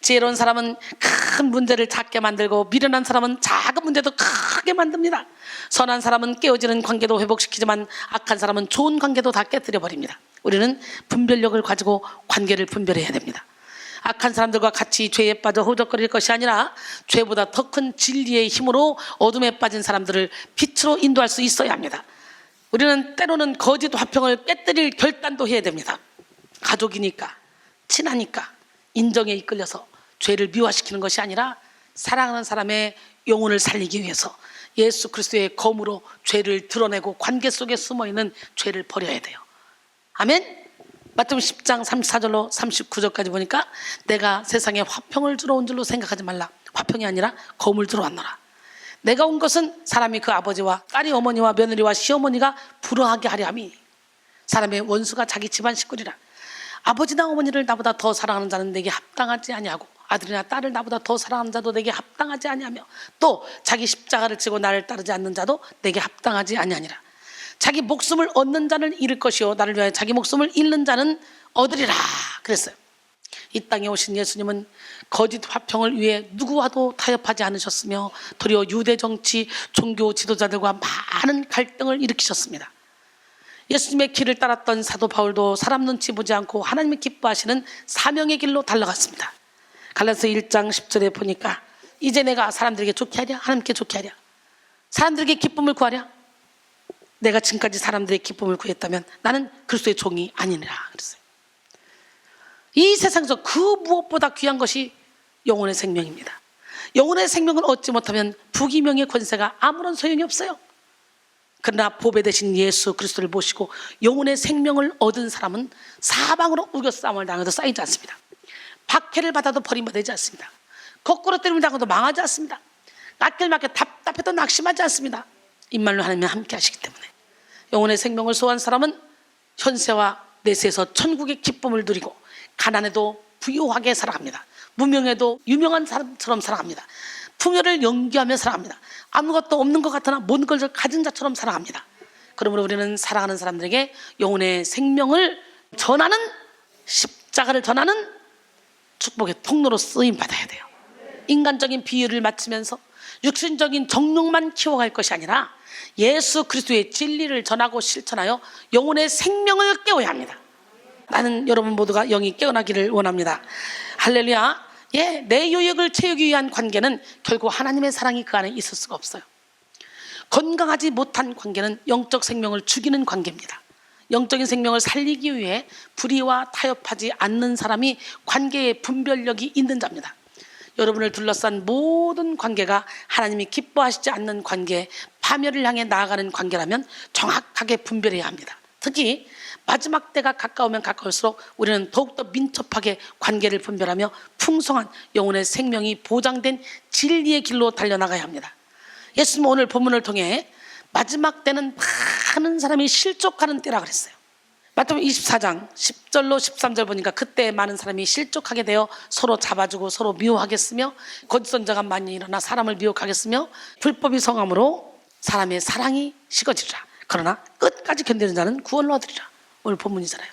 지혜로운 사람은 큰 문제를 작게 만들고 미련한 사람은 작은 문제도 크게 만듭니다. 선한 사람은 깨어지는 관계도 회복시키지만 악한 사람은 좋은 관계도 다 깨뜨려 버립니다. 우리는 분별력을 가지고 관계를 분별해야 됩니다. 악한 사람들과 같이 죄에 빠져 허우적거릴 것이 아니라 죄보다 더 큰 진리의 힘으로 어둠에 빠진 사람들을 빛으로 인도할 수 있어야 합니다. 우리는 때로는 거짓 화평을 깨뜨릴 결단도 해야 됩니다. 가족이니까, 친하니까 인정에 이끌려서 죄를 미화시키는 것이 아니라 사랑하는 사람의 영혼을 살리기 위해서 예수 그리스도의 검으로 죄를 드러내고 관계 속에 숨어있는 죄를 버려야 돼요. 아멘. 마태복음 10장 34절로 39절까지 보니까 내가 세상에 화평을 주러 온 줄로 생각하지 말라. 화평이 아니라 검을 주러 왔노라. 내가 온 것은 사람이 그 아버지와 딸이 어머니와 며느리와 시어머니가 불화하게 하려 함이 사람의 원수가 자기 집안 식구리라. 아버지나 어머니를 나보다 더 사랑하는 자는 내게 합당하지 아니하고 아들이나 딸을 나보다 더 사랑하는 자도 내게 합당하지 아니하며 또 자기 십자가를 지고 나를 따르지 않는 자도 내게 합당하지 아니하니라. 자기 목숨을 얻는 자는 잃을 것이요 나를 위하여 자기 목숨을 잃는 자는 얻으리라 그랬어요. 이 땅에 오신 예수님은 거짓 화평을 위해 누구와도 타협하지 않으셨으며 도리어 유대 정치, 종교 지도자들과 많은 갈등을 일으키셨습니다. 예수님의 길을 따랐던 사도 바울도 사람 눈치 보지 않고 하나님이 기뻐하시는 사명의 길로 달려갔습니다. 갈라디아서 1장 10절에 보니까 이제 내가 사람들에게 좋게 하랴 하나님께 좋게 하랴 사람들에게 기쁨을 구하랴. 내가 지금까지 사람들의 기쁨을 구했다면 나는 그리스도의 종이 아니니라 그랬어요. 이 세상에서 그 무엇보다 귀한 것이 영혼의 생명입니다. 영혼의 생명을 얻지 못하면 부귀명의 권세가 아무런 소용이 없어요. 그러나 보배 되신 예수 그리스도를 모시고 영혼의 생명을 얻은 사람은 사방으로 우겨싸움을 당해도 쌓이지 않습니다. 박해를 받아도 버림받지 않습니다. 거꾸로 때림을 당해도 망하지 않습니다. 낯길맞게 답답해도 낙심하지 않습니다. 임말로 하나님이 함께 하시기 때문에 영혼의 생명을 소유한 사람은 현세와 내세에서 천국의 기쁨을 누리고 가난해도 부유하게 살아갑니다. 무명해도 유명한 사람처럼 살아갑니다. 풍요를 연기하며 살아갑니다. 아무것도 없는 것 같으나 모든 걸 가진 자처럼 살아갑니다. 그러므로 우리는 사랑하는 사람들에게 영혼의 생명을 전하는 십자가를 전하는 축복의 통로로 쓰임 받아야 돼요. 인간적인 비유를 맞추면서 육신적인 정욕만 키워갈 것이 아니라 예수 그리스도의 진리를 전하고 실천하여 영혼의 생명을 깨워야 합니다. 나는 여러분 모두가 영이 깨어나기를 원합니다. 할렐루야. 내 요역을 채우기 위한 관계는 결국 하나님의 사랑이 그 안에 있을 수가 없어요. 건강하지 못한 관계는 영적 생명을 죽이는 관계입니다. 영적인 생명을 살리기 위해 불의와 타협하지 않는 사람이 관계의 분별력이 있는 자입니다. 여러분을 둘러싼 모든 관계가 하나님이 기뻐하시지 않는 관계, 파멸을 향해 나아가는 관계라면 정확하게 분별해야 합니다. 특히 마지막 때가 가까우면 가까울수록 우리는 더욱더 민첩하게 관계를 분별하며 풍성한 영혼의 생명이 보장된 진리의 길로 달려나가야 합니다. 예수님은 오늘 본문을 통해 마지막 때는 많은 사람이 실족하는 때라 그랬어요. 마태복음 24장 10절로 13절 보니까 그때 많은 사람이 실족하게 되어 서로 잡아주고 서로 미워하겠으며 거짓 선자가 많이 일어나 사람을 미혹하겠으며 불법이 성함으로 사람의 사랑이 식어지리라. 그러나 끝까지 견디는 자는 구원을 얻으리라. 오늘 본문이잖아요.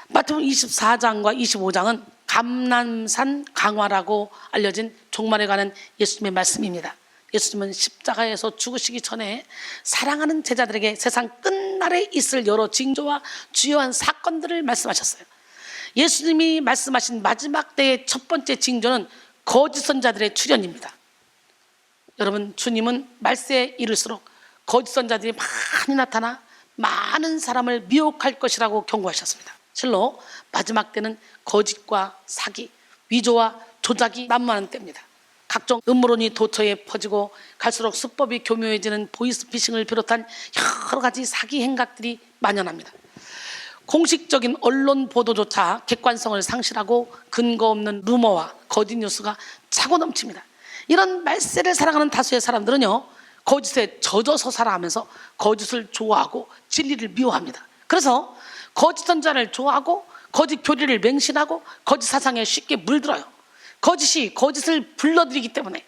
마태복음 24장과 25장은 감람산 강화라고 알려진 종말에 관한 예수님의 말씀입니다. 예수님은 십자가에서 죽으시기 전에 사랑하는 제자들에게 세상 끝날에 있을 여러 징조와 주요한 사건들을 말씀하셨어요. 예수님이 말씀하신 마지막 때의 첫 번째 징조는 거짓 선자들의 출현입니다. 여러분, 주님은 말세에 이를수록 거짓 선자들이 많이 나타나 많은 사람을 미혹할 것이라고 경고하셨습니다. 실로 마지막 때는 거짓과 사기, 위조와 조작이 난무하는 때입니다. 각종 음모론이 도처에 퍼지고 갈수록 수법이 교묘해지는 보이스피싱을 비롯한 여러 가지 사기 행각들이 만연합니다. 공식적인 언론 보도조차 객관성을 상실하고 근거 없는 루머와 거짓 뉴스가 차고 넘칩니다. 이런 말세를 살아가는 다수의 사람들은요, 거짓에 젖어서 살아가면서 거짓을 좋아하고 진리를 미워합니다. 그래서 거짓 선자를 좋아하고 거짓 교리를 맹신하고 거짓 사상에 쉽게 물들어요. 거짓이 거짓을 불러들이기 때문에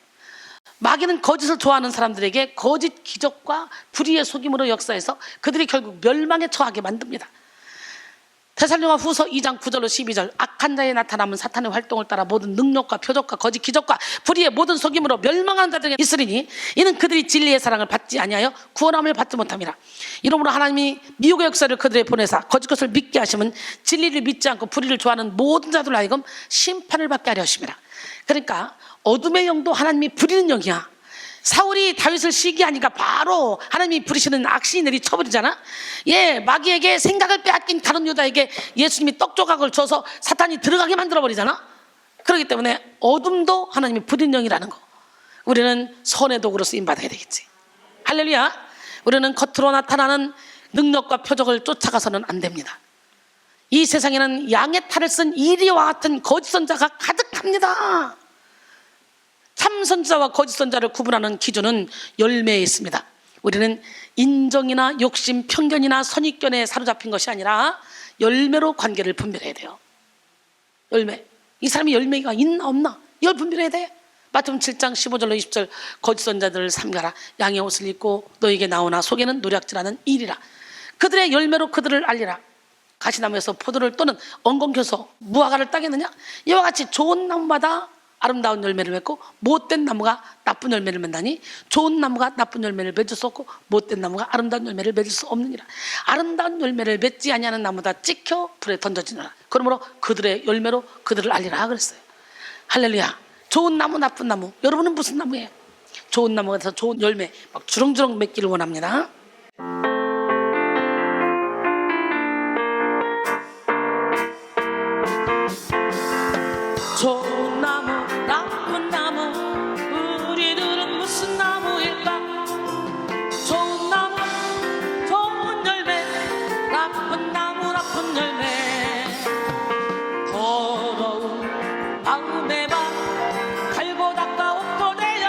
마귀는 거짓을 좋아하는 사람들에게 거짓 기적과 불의의 속임으로 역사해서 그들이 결국 멸망에 처하게 만듭니다. 데살로니가 후서 2장 9절로 12절 악한 자에 나타나면 사탄의 활동을 따라 모든 능력과 표적과 거짓 기적과 불의의 모든 속임으로 멸망하는 자들이 있으리니 이는 그들이 진리의 사랑을 받지 아니하여 구원함을 받지 못함이라. 이러므로 하나님이 미혹의 역사를 그들에 보내사 거짓 것을 믿게 하시면 진리를 믿지 않고 불의를 좋아하는 모든 자들로 하여금 심판을 받게 하려 하심이라. 그러니까 어둠의 영도 하나님이 부리는 영이야. 사울이 다윗을 시기하니까 바로 하나님이 부리시는 악신이 내리 쳐버리잖아. 마귀에게 생각을 빼앗긴 가룟 유다에게 예수님이 떡 조각을 줘서 사탄이 들어가게 만들어버리잖아. 그렇기 때문에 어둠도 하나님이 부리는 영이라는 거, 우리는 선의 도구로 쓰임받아야 되겠지. 할렐루야. 우리는 겉으로 나타나는 능력과 표적을 쫓아가서는 안 됩니다. 이 세상에는 양의 탈을 쓴 이리와 같은 거짓 선자가 가득합니다. 참 선자와 거짓 선자를 구분하는 기준은 열매에 있습니다. 우리는 인정이나 욕심, 편견이나 선입견에 사로잡힌 것이 아니라 열매로 관계를 분별해야 돼요. 열매. 이 사람이 열매가 있나 없나 이걸 분별해야 돼. 마태복음 7장 15절로 20절 거짓 선자들을 삼가라. 양의 옷을 입고 너에게 나오나 속에는 노략질하는 일이라. 그들의 열매로 그들을 알리라. 가시나무에서 포도를 또는 엉겅퀴에서 무화과를 따겠느냐? 이와 같이 좋은 나무마다 아름다운 열매를 맺고 못된 나무가 나쁜 열매를 맺나니 좋은 나무가 나쁜 열매를 맺을 수 없고 못된 나무가 아름다운 열매를 맺을 수 없느니라. 아름다운 열매를 맺지 아니하는 나무다 찍혀 불에 던져지느라. 그러므로 그들의 열매로 그들을 알리라 그랬어요. 할렐루야. 좋은 나무, 나쁜 나무. 여러분은 무슨 나무예요? 좋은 나무가 돼서 좋은 열매 막 주렁주렁 맺기를 원합니다. 좋은 나무, 나쁜 나무, 우리들은 무슨 나무일까? 좋은 나무, 좋은 열매, 나쁜 나무, 나쁜 열매. 더러운 마음에 봐 갈고 닦아 옷도 되어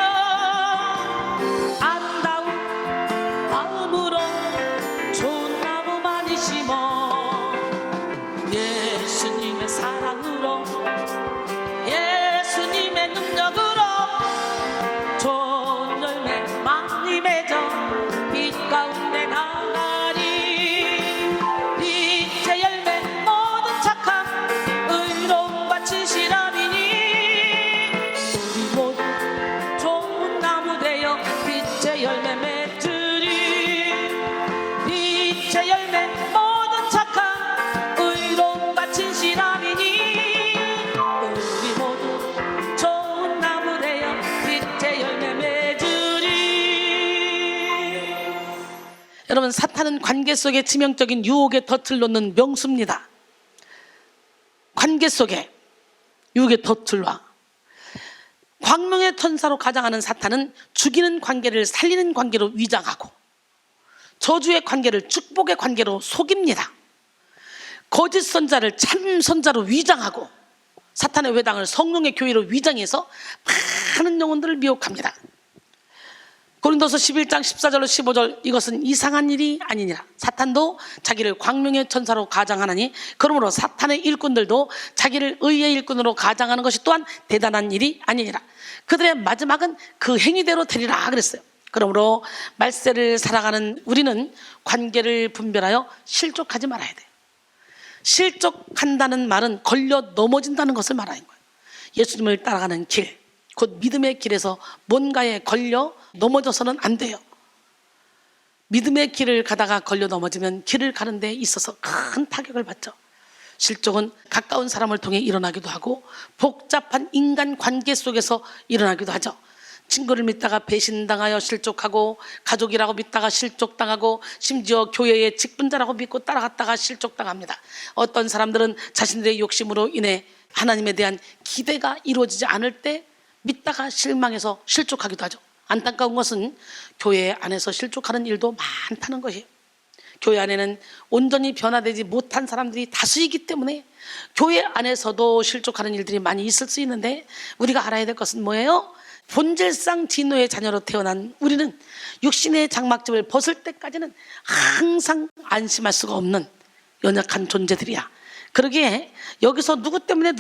아름다운 마음으로 좋은 나무 많이 심어 예수님의 사랑으로 예수님의 능력으로 좋은 열매 많이 맺어 빛 가운데 나가리. 빛의 열매 모든 착함 의로움 바친 시람이니 우리 모두 좋은 나무 되어 빛의 열매 맺으리. 빛의 열매 모든 착함 의로움 바친 시람이니 여러분, 사탄은 관계 속에 치명적인 유혹의 덫을 놓는 명수입니다. 관계 속에 유혹의 덫을 놔. 광명의 천사로 가장하는 사탄은 죽이는 관계를 살리는 관계로 위장하고 저주의 관계를 축복의 관계로 속입니다. 거짓 선자를 참 선자로 위장하고 사탄의 회당을 성령의 교회로 위장해서 많은 영혼들을 미혹합니다. 고린도서 11장 14절로 15절 이것은 이상한 일이 아니니라. 사탄도 자기를 광명의 천사로 가장하나니 그러므로 사탄의 일꾼들도 자기를 의의 일꾼으로 가장하는 것이 또한 대단한 일이 아니니라. 그들의 마지막은 그 행위대로 되리라 그랬어요. 그러므로 말세를 살아가는 우리는 관계를 분별하여 실족하지 말아야 돼요. 실족한다는 말은 걸려 넘어진다는 것을 말하는 거예요. 예수님을 따라가는 길, 곧 믿음의 길에서 뭔가에 걸려 넘어져서는 안 돼요. 믿음의 길을 가다가 걸려 넘어지면 길을 가는 데 있어서 큰 타격을 받죠. 실족은 가까운 사람을 통해 일어나기도 하고 복잡한 인간 관계 속에서 일어나기도 하죠. 친구를 믿다가 배신당하여 실족하고 가족이라고 믿다가 실족당하고 심지어 교회의 직분자라고 믿고 따라갔다가 실족당합니다. 어떤 사람들은 자신들의 욕심으로 인해 하나님에 대한 기대가 이루어지지 않을 때 믿다가 실망해서 실족하기도 하죠. 안타까운 것은 교회 안에서 실족하는 일도 많다는 것이에요. 교회 안에는 온전히 변화되지 못한 사람들이 다수이기 때문에 교회 안에서도 실족하는 일들이 많이 있을 수 있는데 우리가 알아야 될 것은 뭐예요? 본질상 진노의 자녀로 태어난 우리는 육신의 장막집을 벗을 때까지는 항상 안심할 수가 없는 연약한 존재들이야. 그러기에 여기서 누구 때문에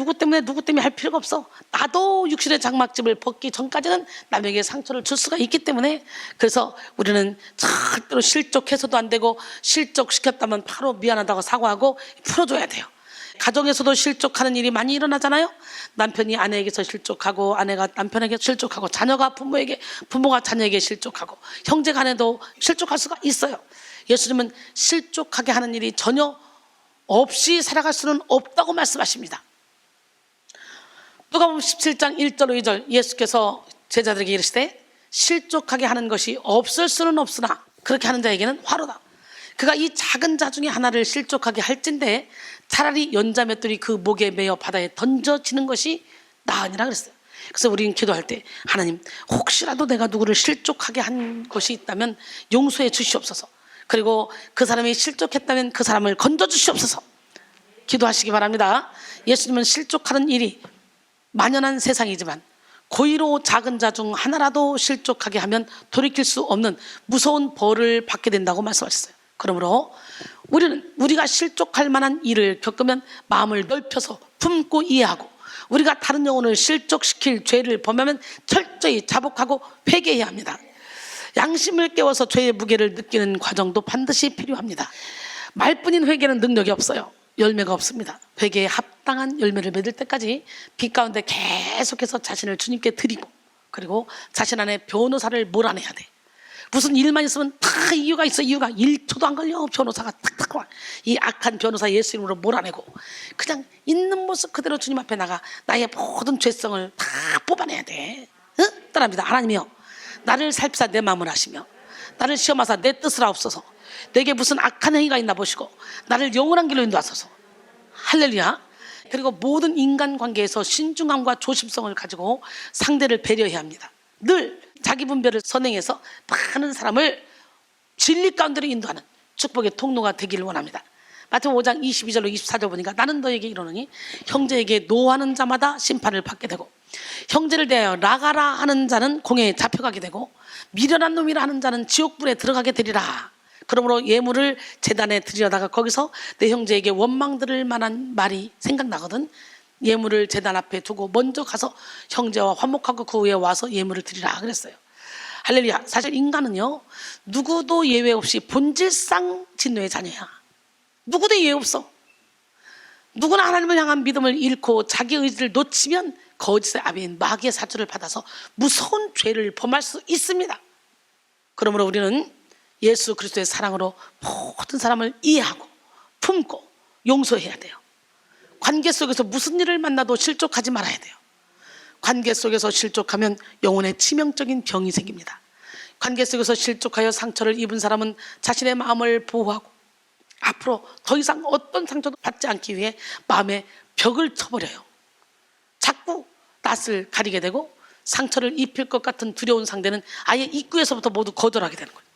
할 필요가 없어. 나도 육신의 장막집을 벗기 전까지는 남에게 상처를 줄 수가 있기 때문에, 그래서 우리는 절대로 실족해서도 안 되고, 실족시켰다면 바로 미안하다고 사과하고 풀어줘야 돼요. 가정에서도 실족하는 일이 많이 일어나잖아요. 남편이 아내에게서 실족하고, 아내가 남편에게 실족하고, 자녀가 부모에게, 부모가 자녀에게 실족하고, 형제 간에도 실족할 수가 있어요. 예수님은 실족하게 하는 일이 전혀 없이 살아갈 수는 없다고 말씀하십니다. 누가복음 17장 1절 2절 예수께서 제자들에게 이르시되 실족하게 하는 것이 없을 수는 없으나 그렇게 하는 자에게는 화로다. 그가 이 작은 자 중에 하나를 실족하게 할진대 차라리 연자맷돌이 그 목에 매어 바다에 던져지는 것이 나으니라 그랬어요. 그래서 우리는 기도할 때, 하나님, 혹시라도 내가 누구를 실족하게 한 것이 있다면 용서해 주시옵소서. 그리고 그 사람이 실족했다면 그 사람을 건져 주시옵소서. 기도하시기 바랍니다. 예수님은 실족하는 일이 만연한 세상이지만 고의로 작은 자 중 하나라도 실족하게 하면 돌이킬 수 없는 무서운 벌을 받게 된다고 말씀하셨어요. 그러므로 우리가 실족할 만한 일을 겪으면 마음을 넓혀서 품고 이해하고, 우리가 다른 영혼을 실족시킬 죄를 범하면 철저히 자복하고 회개해야 합니다. 양심을 깨워서 죄의 무게를 느끼는 과정도 반드시 필요합니다. 말뿐인 회개는 능력이 없어요. 열매가 없습니다. 회개에 합당한 열매를 맺을 때까지 빛 가운데 계속해서 자신을 주님께 드리고, 그리고 자신 안에 변호사를 몰아내야 돼. 무슨 일만 있으면 다 이유가 있어. 이유가 1초도 안 걸려. 변호사가 탁탁 와. 이 악한 변호사 예수 이름으로 몰아내고 그냥 있는 모습 그대로 주님 앞에 나가 나의 모든 죄성을 다 뽑아내야 돼. 응? 따라합니다. 하나님이여, 나를 살피사 내 마음을 아시며 나를 시험하사 내 뜻을 하옵소서. 내게 무슨 악한 행위가 있나 보시고 나를 영원한 길로 인도하소서. 할렐루야. 그리고 모든 인간관계에서 신중함과 조심성을 가지고 상대를 배려해야 합니다. 늘 자기 분별을 선행해서 많은 사람을 진리 가운데로 인도하는 축복의 통로가 되기를 원합니다. 마태복음 5장 22절로 24절 보니까 나는 너에게 이르노니 형제에게 노하는 자마다 심판을 받게 되고 형제를 대하여 나가라 하는 자는 공회에 잡혀가게 되고 미련한 놈이라 하는 자는 지옥불에 들어가게 되리라. 그러므로 예물을 제단에 드리려다가 거기서 내 형제에게 원망 들을 만한 말이 생각나거든 예물을 제단 앞에 두고 먼저 가서 형제와 화목하고 그 후에 와서 예물을 드리라 그랬어요. 할렐루야. 사실 인간은요, 누구도 예외 없이 본질상 진노의 자녀야. 누구도 예외 없어. 누구나 하나님을 향한 믿음을 잃고 자기 의지를 놓치면 거짓의 아비인 마귀의 사주를 받아서 무서운 죄를 범할 수 있습니다. 그러므로 우리는 예수 그리스도의 사랑으로 모든 사람을 이해하고 품고 용서해야 돼요. 관계 속에서 무슨 일을 만나도 실족하지 말아야 돼요. 관계 속에서 실족하면 영혼에 치명적인 병이 생깁니다. 관계 속에서 실족하여 상처를 입은 사람은 자신의 마음을 보호하고 앞으로 더 이상 어떤 상처도 받지 않기 위해 마음에 벽을 쳐버려요. 자꾸 낯을 가리게 되고 상처를 입힐 것 같은 두려운 상대는 아예 입구에서부터 모두 거절하게 되는 거예요.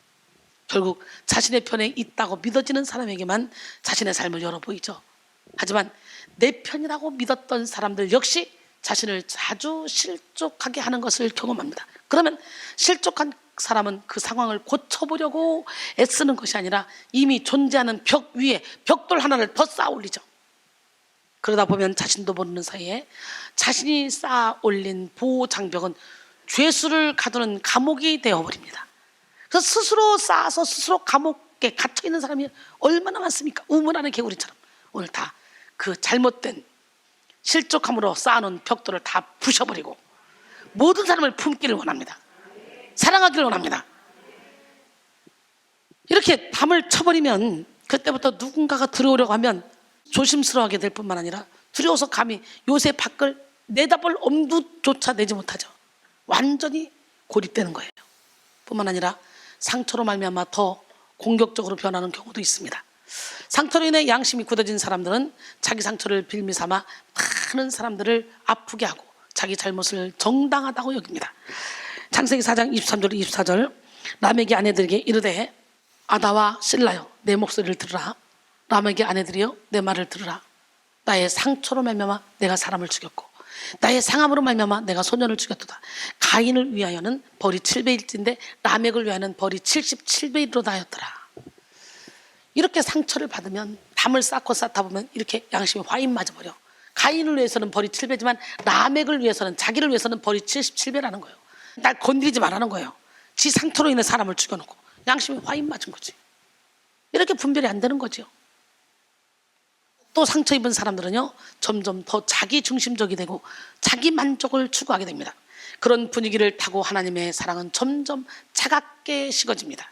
결국 자신의 편에 있다고 믿어지는 사람에게만 자신의 삶을 열어보이죠. 하지만 내 편이라고 믿었던 사람들 역시 자신을 자주 실족하게 하는 것을 경험합니다. 그러면 실족한 사람은 그 상황을 고쳐보려고 애쓰는 것이 아니라 이미 존재하는 벽 위에 벽돌 하나를 더 쌓아 올리죠. 그러다 보면 자신도 모르는 사이에 자신이 쌓아 올린 보호 장벽은 죄수를 가두는 감옥이 되어버립니다. 그래서 스스로 쌓아서 스스로 감옥에 갇혀있는 사람이 얼마나 많습니까? 우물 안의 개구리처럼. 오늘 다 그 잘못된 실족함으로 쌓아놓은 벽돌을 다 부셔버리고 모든 사람을 품기를 원합니다. 사랑하기를 원합니다. 이렇게 담을 쳐버리면 그때부터 누군가가 들어오려고 하면 조심스러워하게 될 뿐만 아니라 두려워서 감히 요새 밖을 내다볼 엄두조차 내지 못하죠. 완전히 고립되는 거예요. 뿐만 아니라 상처로 말미암아 더 공격적으로 변하는 경우도 있습니다. 상처로 인해 양심이 굳어진 사람들은 자기 상처를 빌미 삼아 많은 사람들을 아프게 하고 자기 잘못을 정당하다고 여깁니다. 창세기 4장 23절 24절 람에게 아내들에게 이르되 아다와 실라여 내 목소리를 들으라. 람에게 아내들이여 내 말을 들으라. 나의 상처로 말미암아 내가 사람을 죽였고 나의 상함으로 말미암아 내가 소년을 죽였도다. 가인을 위하여는 벌이 7배일진데 라멕을 위하여는 벌이 77배이로다 하였더라. 이렇게 상처를 받으면 담을 쌓고 쌓다 보면 이렇게 양심이 화인 맞아버려. 가인을 위해서는 벌이 7배지만 라멕을 위해서는, 자기를 위해서는 벌이 77배라는 거예요. 날 건드리지 말라는 거예요. 지 상처로 인해 사람을 죽여놓고 양심이 화인 맞은 거지. 이렇게 분별이 안 되는 거죠. 또 상처 입은 사람들은요, 점점 더 자기 중심적이 되고 자기 만족을 추구하게 됩니다. 그런 분위기를 타고 하나님의 사랑은 점점 차갑게 식어집니다.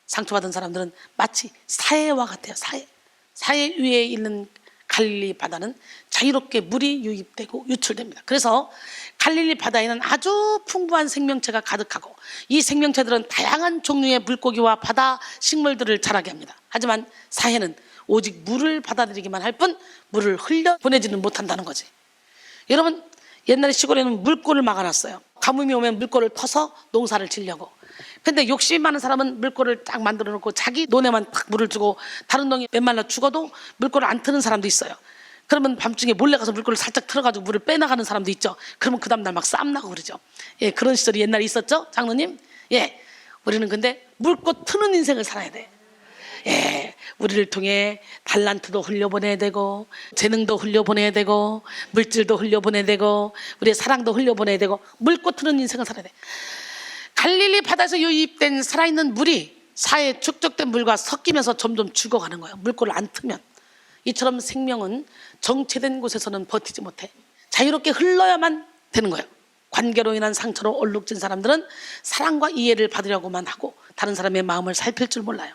상처받은 사람들은 마치 사해와 같아요. 사해 위에 있는 갈릴리 바다는 자유롭게 물이 유입되고 유출됩니다. 그래서 갈릴리 바다에는 아주 풍부한 생명체가 가득하고 이 생명체들은 다양한 종류의 물고기와 바다 식물들을 자라게 합니다. 하지만 사해는 오직 물을 받아들이기만 할 뿐 물을 흘려 보내지는 못한다는 거지. 여러분, 옛날에 시골에는 물골을 막아놨어요. 가뭄이 오면 물골을 터서 농사를 지려고. 근데 욕심이 많은 사람은 물골을 딱 만들어 놓고 자기 논에만 딱 물을 주고 다른 농이 메말라 죽어도 물골을 안 트는 사람도 있어요. 그러면 밤중에 몰래 가서 물골을 살짝 틀어가지고 물을 빼나가는 사람도 있죠. 그러면 그 다음날 막 쌈나고 그러죠. 예, 그런 시절이 옛날에 있었죠, 장로님? 예, 우리는 근데 물꽃 트는 인생을 살아야 돼. 예, 우리를 통해 달란트도 흘려보내야 되고 재능도 흘려보내야 되고 물질도 흘려보내야 되고 우리의 사랑도 흘려보내야 되고 물꽃 트는 인생을 살아야 돼. 갈릴리 바다에서 유입된 살아있는 물이 사해에 축적된 물과 섞이면서 점점 죽어가는 거예요. 물골을 안 트면. 이처럼 생명은 정체된 곳에서는 버티지 못해. 자유롭게 흘러야만 되는 거예요. 관계로 인한 상처로 얼룩진 사람들은 사랑과 이해를 받으려고만 하고 다른 사람의 마음을 살필 줄 몰라요.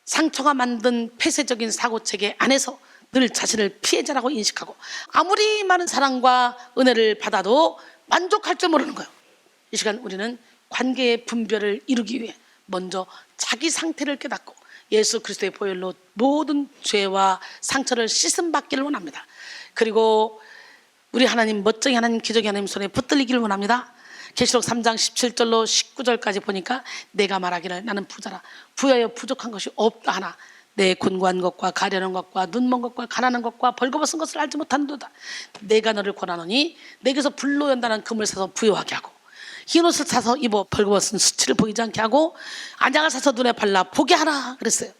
상처가 만든 폐쇄적인 사고체계 안에서 늘 자신을 피해자라고 인식하고 아무리 많은 사랑과 은혜를 받아도 만족할 줄 모르는 거예요. 이 시간 우리는 관계의 분별을 이루기 위해 먼저 자기 상태를 깨닫고 예수 그리스도의 보혈로 모든 죄와 상처를 씻음받기를 원합니다. 그리고 우리 하나님, 멋쟁이 하나님, 기적의 하나님 손에 붙들리기를 원합니다. 계시록 3장 17절로 19절까지 보니까 내가 말하기를 나는 부자라 부여하여 부족한 것이 없다 하나 내 곤고한 것과 가련한 것과 눈먼 것과 가난한 것과 벌거벗은 것을 알지 못한도다. 내가 너를 권하노니 내게서 불로 연단한 금을 사서 부여하게 하고 흰 옷을 사서 입어 벌거벗은 수치를 보이지 않게 하고 안장을 사서 눈에 발라 보게 하라 그랬어요.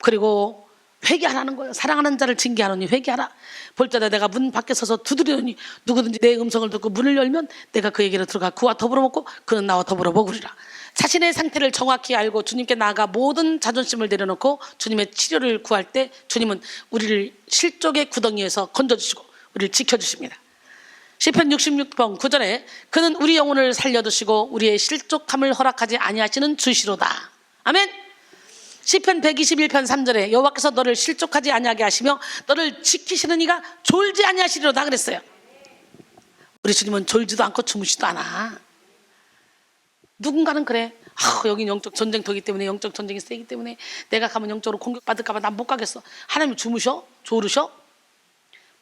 그리고 회개하라는 거예요. 사랑하는 자를 징계하노니 회개하라. 볼 때다 내가 문 밖에 서서 두드리노니 누구든지 내 음성을 듣고 문을 열면 내가 그에게로 들어가 그와 더불어 먹고 그는 나와 더불어 먹으리라. 자신의 상태를 정확히 알고 주님께 나아가 모든 자존심을 내려놓고 주님의 치료를 구할 때 주님은 우리를 실족의 구덩이에서 건져주시고 우리를 지켜주십니다. 시편 66편 9절에 그는 우리 영혼을 살려두시고 우리의 실족함을 허락하지 아니하시는 주시로다. 아멘. 시편 121편 3절에 여호와께서 너를 실족하지 아니하게 하시며 너를 지키시는 이가 졸지 아니하시리로다 그랬어요. 우리 주님은 졸지도 않고 주무시지도 않아. 누군가는 그래. 여긴 영적 전쟁터이기 때문에 영적 전쟁이 세기 때문에 내가 가면 영적으로 공격받을까 봐 난 못 가겠어. 하나님은 주무셔? 졸으셔?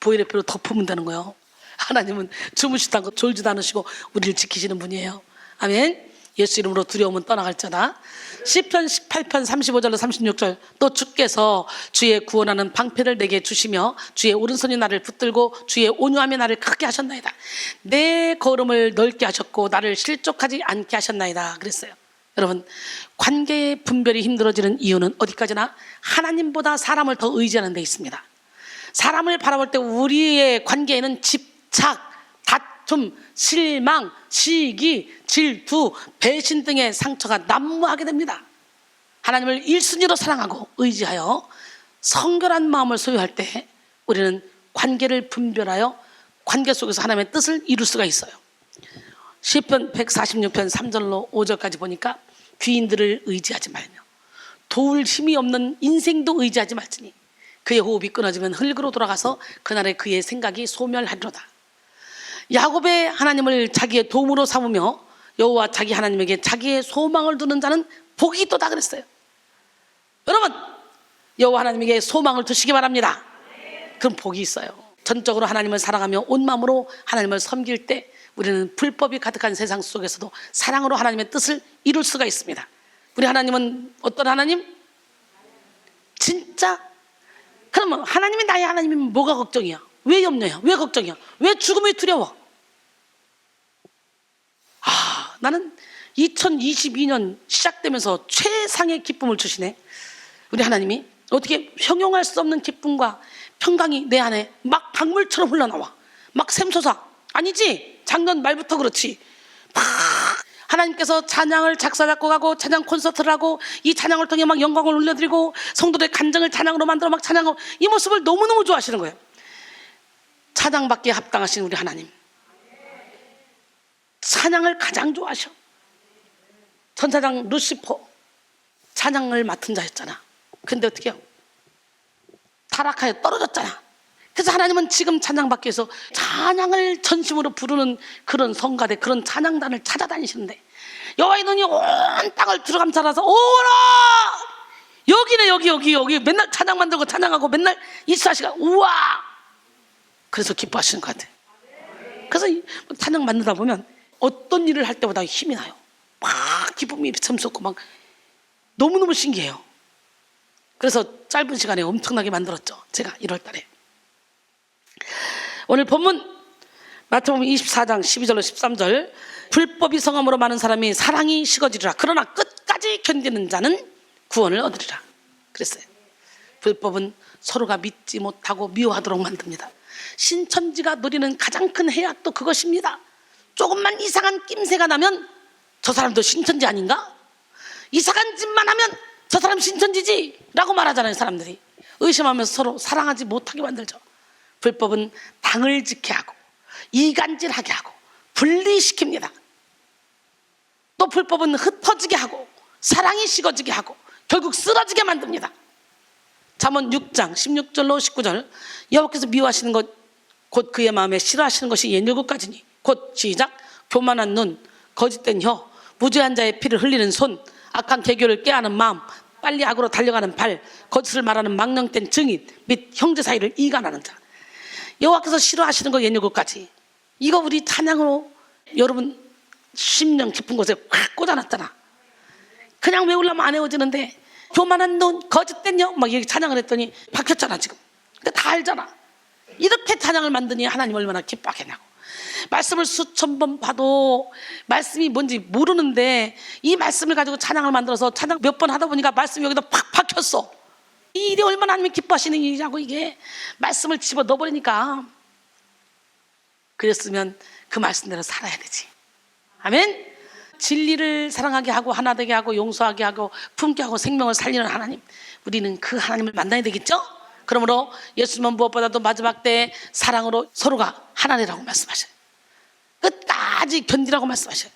보혈의 피로 덮으면 되는 거예요. 하나님은 주무시지도 않고 졸지도 않으시고 우리를 지키시는 분이에요. 아멘. 예수 이름으로 두려움은 떠나갈지어다. 시편 18편 35절로 36절 또 주께서 주의 구원하는 방패를 내게 주시며 주의 오른손이 나를 붙들고 주의 온유함이 나를 크게 하셨나이다. 내 걸음을 넓게 하셨고 나를 실족하지 않게 하셨나이다 그랬어요. 여러분, 관계의 분별이 힘들어지는 이유는 어디까지나 하나님보다 사람을 더 의지하는 데 있습니다. 사람을 바라볼 때 우리의 관계에는 집착, 다툼, 실망, 시기, 질투, 배신 등의 상처가 난무하게 됩니다. 하나님을 1순위로 사랑하고 의지하여 성결한 마음을 소유할 때 우리는 관계를 분별하여 관계 속에서 하나님의 뜻을 이룰 수가 있어요. 시편 146편 3절로 5절까지 보니까 귀인들을 의지하지 말며 도울 힘이 없는 인생도 의지하지 말지니 그의 호흡이 끊어지면 흙으로 돌아가서 그날에 그의 생각이 소멸하리로다. 야곱의 하나님을 자기의 도움으로 삼으며 여호와 자기 하나님에게 자기의 소망을 두는 자는 복이 있도다 그랬어요. 여러분, 여호와 하나님에게 소망을 두시기 바랍니다. 그럼 복이 있어요. 전적으로 하나님을 사랑하며 온 마음으로 하나님을 섬길 때 우리는 불법이 가득한 세상 속에서도 사랑으로 하나님의 뜻을 이룰 수가 있습니다. 우리 하나님은 어떤 하나님? 진짜? 그러면 하나님이 나의 하나님이면 뭐가 걱정이야? 왜 염려야? 왜 걱정이야? 왜 죽음이 두려워? 나는 2022년 시작되면서 최상의 기쁨을 주시네. 우리 하나님이 어떻게 형용할 수 없는 기쁨과 평강이 내 안에 막 강물처럼 흘러나와. 막 샘솟아. 아니지? 작년 말부터 그렇지. 막 하나님께서 찬양을 작사 작곡하고 찬양 콘서트를 하고 이 찬양을 통해 막 영광을 올려드리고 성도들의 감정을 찬양으로 만들어 막 찬양하고, 이 모습을 너무너무 좋아하시는 거예요. 찬양받기에 합당하신 우리 하나님, 찬양을 가장 좋아하셔. 천사장 루시퍼 찬양을 맡은 자였잖아. 근데 어떻게 해요? 타락하여 떨어졌잖아. 그래서 하나님은 지금 찬양받기 위해서 찬양을 전심으로 부르는 그런 성가대, 그런 찬양단을 찾아다니시는데, 여호와의 눈이 온 땅을 들어감살아서 오라! 여기네, 여기 맨날 찬양 만들고 찬양하고 맨날 24시간 우와! 그래서 기뻐하시는 것 같아요. 그래서 찬양 만들다 보면 어떤 일을 할 때보다 힘이 나요. 막 기쁨이 샘솟고 막 너무너무 신기해요. 그래서 짧은 시간에 엄청나게 만들었죠. 제가 1월 달에. 오늘 본문 마태복음 24장 12절로 13절, 불법이 성함으로 많은 사람이 사랑이 식어지리라. 그러나 끝까지 견디는 자는 구원을 얻으리라. 그랬어요. 불법은 서로가 믿지 못하고 미워하도록 만듭니다. 신천지가 누리는 가장 큰 해악도 그것입니다. 조금만 이상한 낌새가 나면 저 사람도 신천지 아닌가? 이상한 짓만 하면 저 사람 신천지지 라고 말하잖아요. 사람들이 의심하면서 서로 사랑하지 못하게 만들죠. 불법은 당을 지게 하고 이간질하게 하고 분리시킵니다. 또 불법은 흩어지게 하고 사랑이 식어지게 하고 결국 쓰러지게 만듭니다. 잠언 6장 16절로 19절, 여호와께서 미워하시는 것 곧 그의 마음에 싫어하시는 것이 옛 7가지니 곧 시작. 교만한 눈, 거짓된 혀, 무죄한 자의 피를 흘리는 손, 악한 개교를 꾀하는 마음, 빨리 악으로 달려가는 발, 거짓을 말하는 망령된 증인 및 형제 사이를 이간하는 자. 여호와께서 싫어하시는 것 옛 7가지. 이거 우리 찬양으로 여러분 심령 깊은 곳에 확 꽂아놨잖아. 그냥 외우려면 안 외워지는데, 교만한 눈, 거짓된 혀 막 여기 찬양을 했더니 박혔잖아 지금. 근데 다 알잖아. 이렇게 찬양을 만드니 하나님 얼마나 기뻐하겠냐고. 말씀을 수천 번 봐도 말씀이 뭔지 모르는데 이 말씀을 가지고 찬양을 만들어서 찬양 몇 번 하다 보니까 말씀이 여기다 팍 박혔어. 이 일이 얼마나 하나님이 기뻐하시는 일이냐고. 이게 말씀을 집어 넣어버리니까. 그랬으면 그 말씀대로 살아야 되지. 아멘. 진리를 사랑하게 하고 하나 되게 하고 용서하게 하고 품게 하고 생명을 살리는 하나님, 우리는 그 하나님을 만나야 되겠죠. 그러므로 예수님은 무엇보다도 마지막 때에 사랑으로 서로가 하나되라고 말씀하셔요. 끝까지 견디라고 말씀하셔요.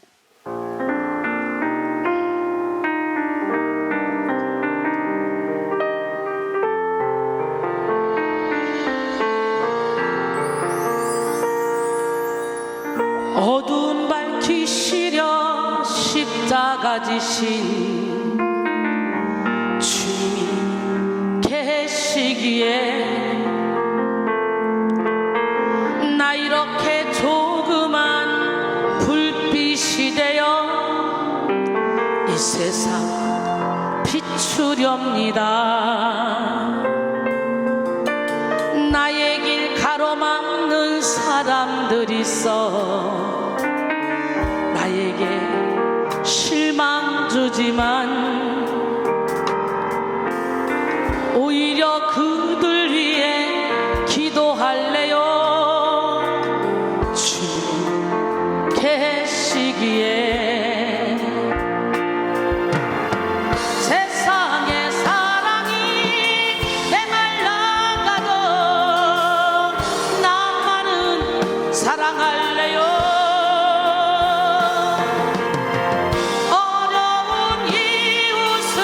어두운 밝히시려 십자가 지신 주님이 계시기에 나 이렇게 조그만 불빛이 되어 이 세상 비추렵니다. 나의 길 가로막는 사람들이 있어 나에게 실망 주지만 오히려 그들 위해 기도할래요. 주님 계시기에 세상의 사랑이 메말라가도 나만은 사랑할래요. 어려운 이웃을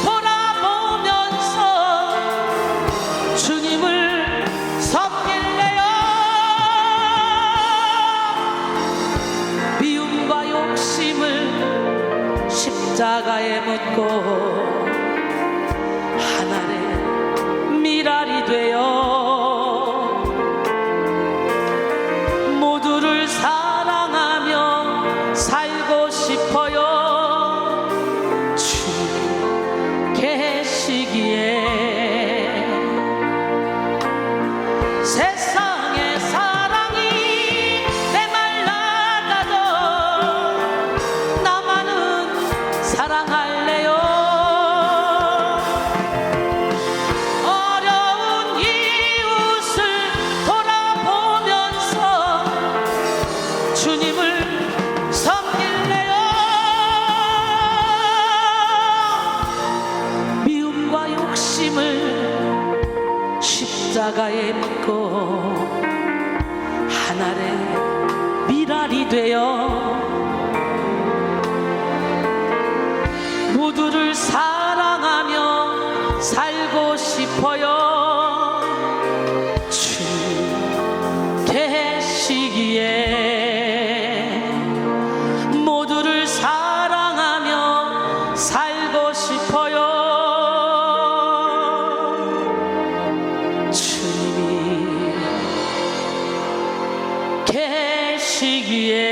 돌아보면서 주님을 섬길래요. 미움과 욕심을 십자가에 묻고 하늘의 미랄이 되어 모두를 사랑하며 살고 싶어요. 주님 계시기에 세상의 사랑이 메말라가도 나만은 사랑할래요. 십자가에 묻고 하늘의 미랄이 되어 모두를 사랑하며 살고 싶어요. 주님 계시기에 모두를 사랑하며 살고 싶어요. 주님이 계시기에.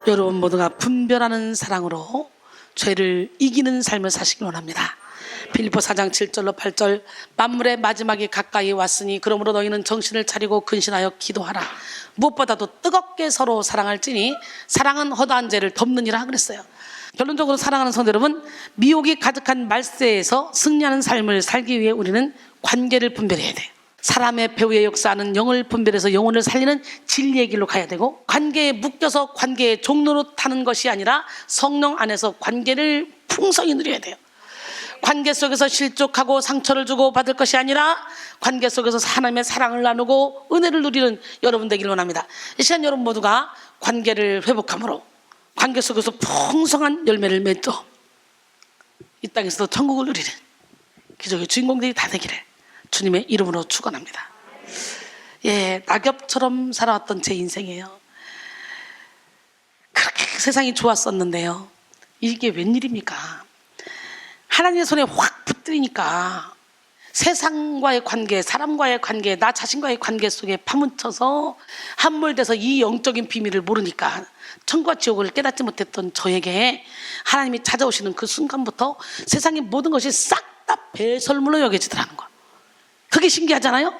여러분 모두가 분별하는 사랑으로 죄를 이기는 삶을 사시기 원합니다. 빌립보 4장 7절로 8절 만물의 마지막이 가까이 왔으니 그러므로 너희는 정신을 차리고 근신하여 기도하라. 무엇보다도 뜨겁게 서로 사랑할지니 사랑은 허다한 죄를 덮느니라 그랬어요. 결론적으로 사랑하는 성도 여러분, 미혹이 가득한 말세에서 승리하는 삶을 살기 위해 우리는 관계를 분별해야 돼요. 사람의 배후의 역사는 영을 분별해서 영혼을 살리는 진리의 길로 가야 되고, 관계에 묶여서 관계의 종로로 타는 것이 아니라 성령 안에서 관계를 풍성히 누려야 돼요. 관계 속에서 실족하고 상처를 주고 받을 것이 아니라 관계 속에서 하나님의 사랑을 나누고 은혜를 누리는 여러분 되기를 원합니다. 이 시간 여러분 모두가 관계를 회복함으로 관계 속에서 풍성한 열매를 맺어 이 땅에서도 천국을 누리는 기적의 주인공들이 다 되기를 주님의 이름으로 축원합니다. 예, 낙엽처럼 살아왔던 제 인생이에요. 그렇게 세상이 좋았었는데요, 이게 웬일입니까? 하나님의 손에 확 붙들리니까 세상과의 관계, 사람과의 관계, 나 자신과의 관계 속에 파묻혀서 함몰돼서 이 영적인 비밀을 모르니까 천국과 지옥을 깨닫지 못했던 저에게 하나님이 찾아오시는 그 순간부터 세상의 모든 것이 싹 다 배설물로 여겨지더라는 거. 그게 신기하잖아요.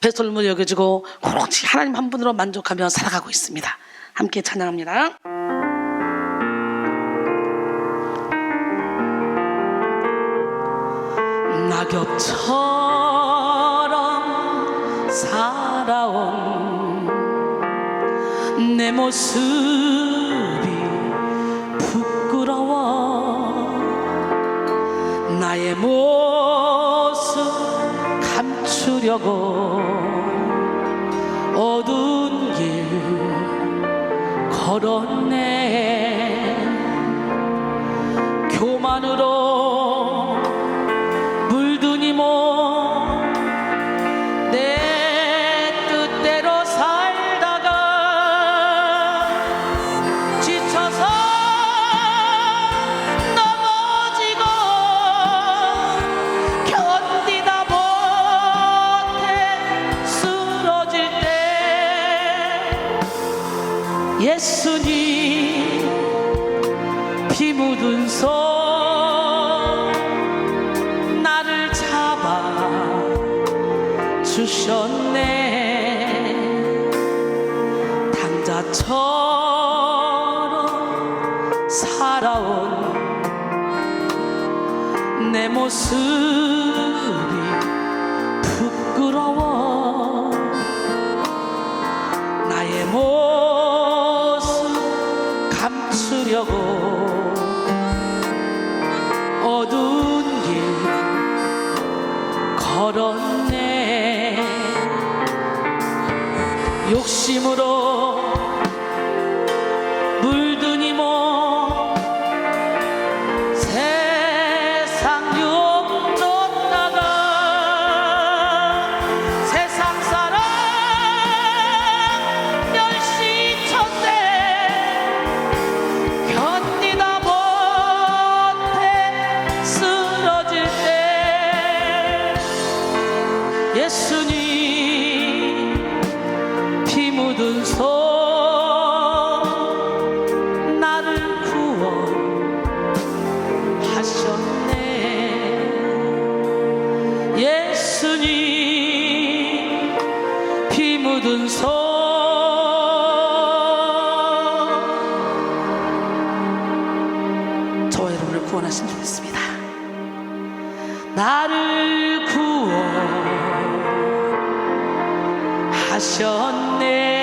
배설물로 여겨지고 오로지 하나님 한 분으로 만족하며 살아가고 있습니다. 함께 찬양합니다. 낙엽처럼 살아온 내 모습이 부끄러워. 나의 모습 감추려고 어두운 길 걸었네. 교만으로 물드니 내 뜻대로 살다가 지쳐서 넘어지고 견디다 못해 쓰러질 때 예수님 피 묻은 손 주셨네. 당자처럼 살아온 내 모습이 부끄러워. 나의 모습 감추려고 어두운 길 걸었네. 욕심으로 물드니 세상 욕줬다가 세상 사랑 멸시쳤네. 견디다 못해 쓰러질 때 예수님 피 묻은 손 나를 구원하셨네. 예수님 피 묻은 손 저와 여러분을 구원하신 줄 믿습니다. 나를 구원하셨네.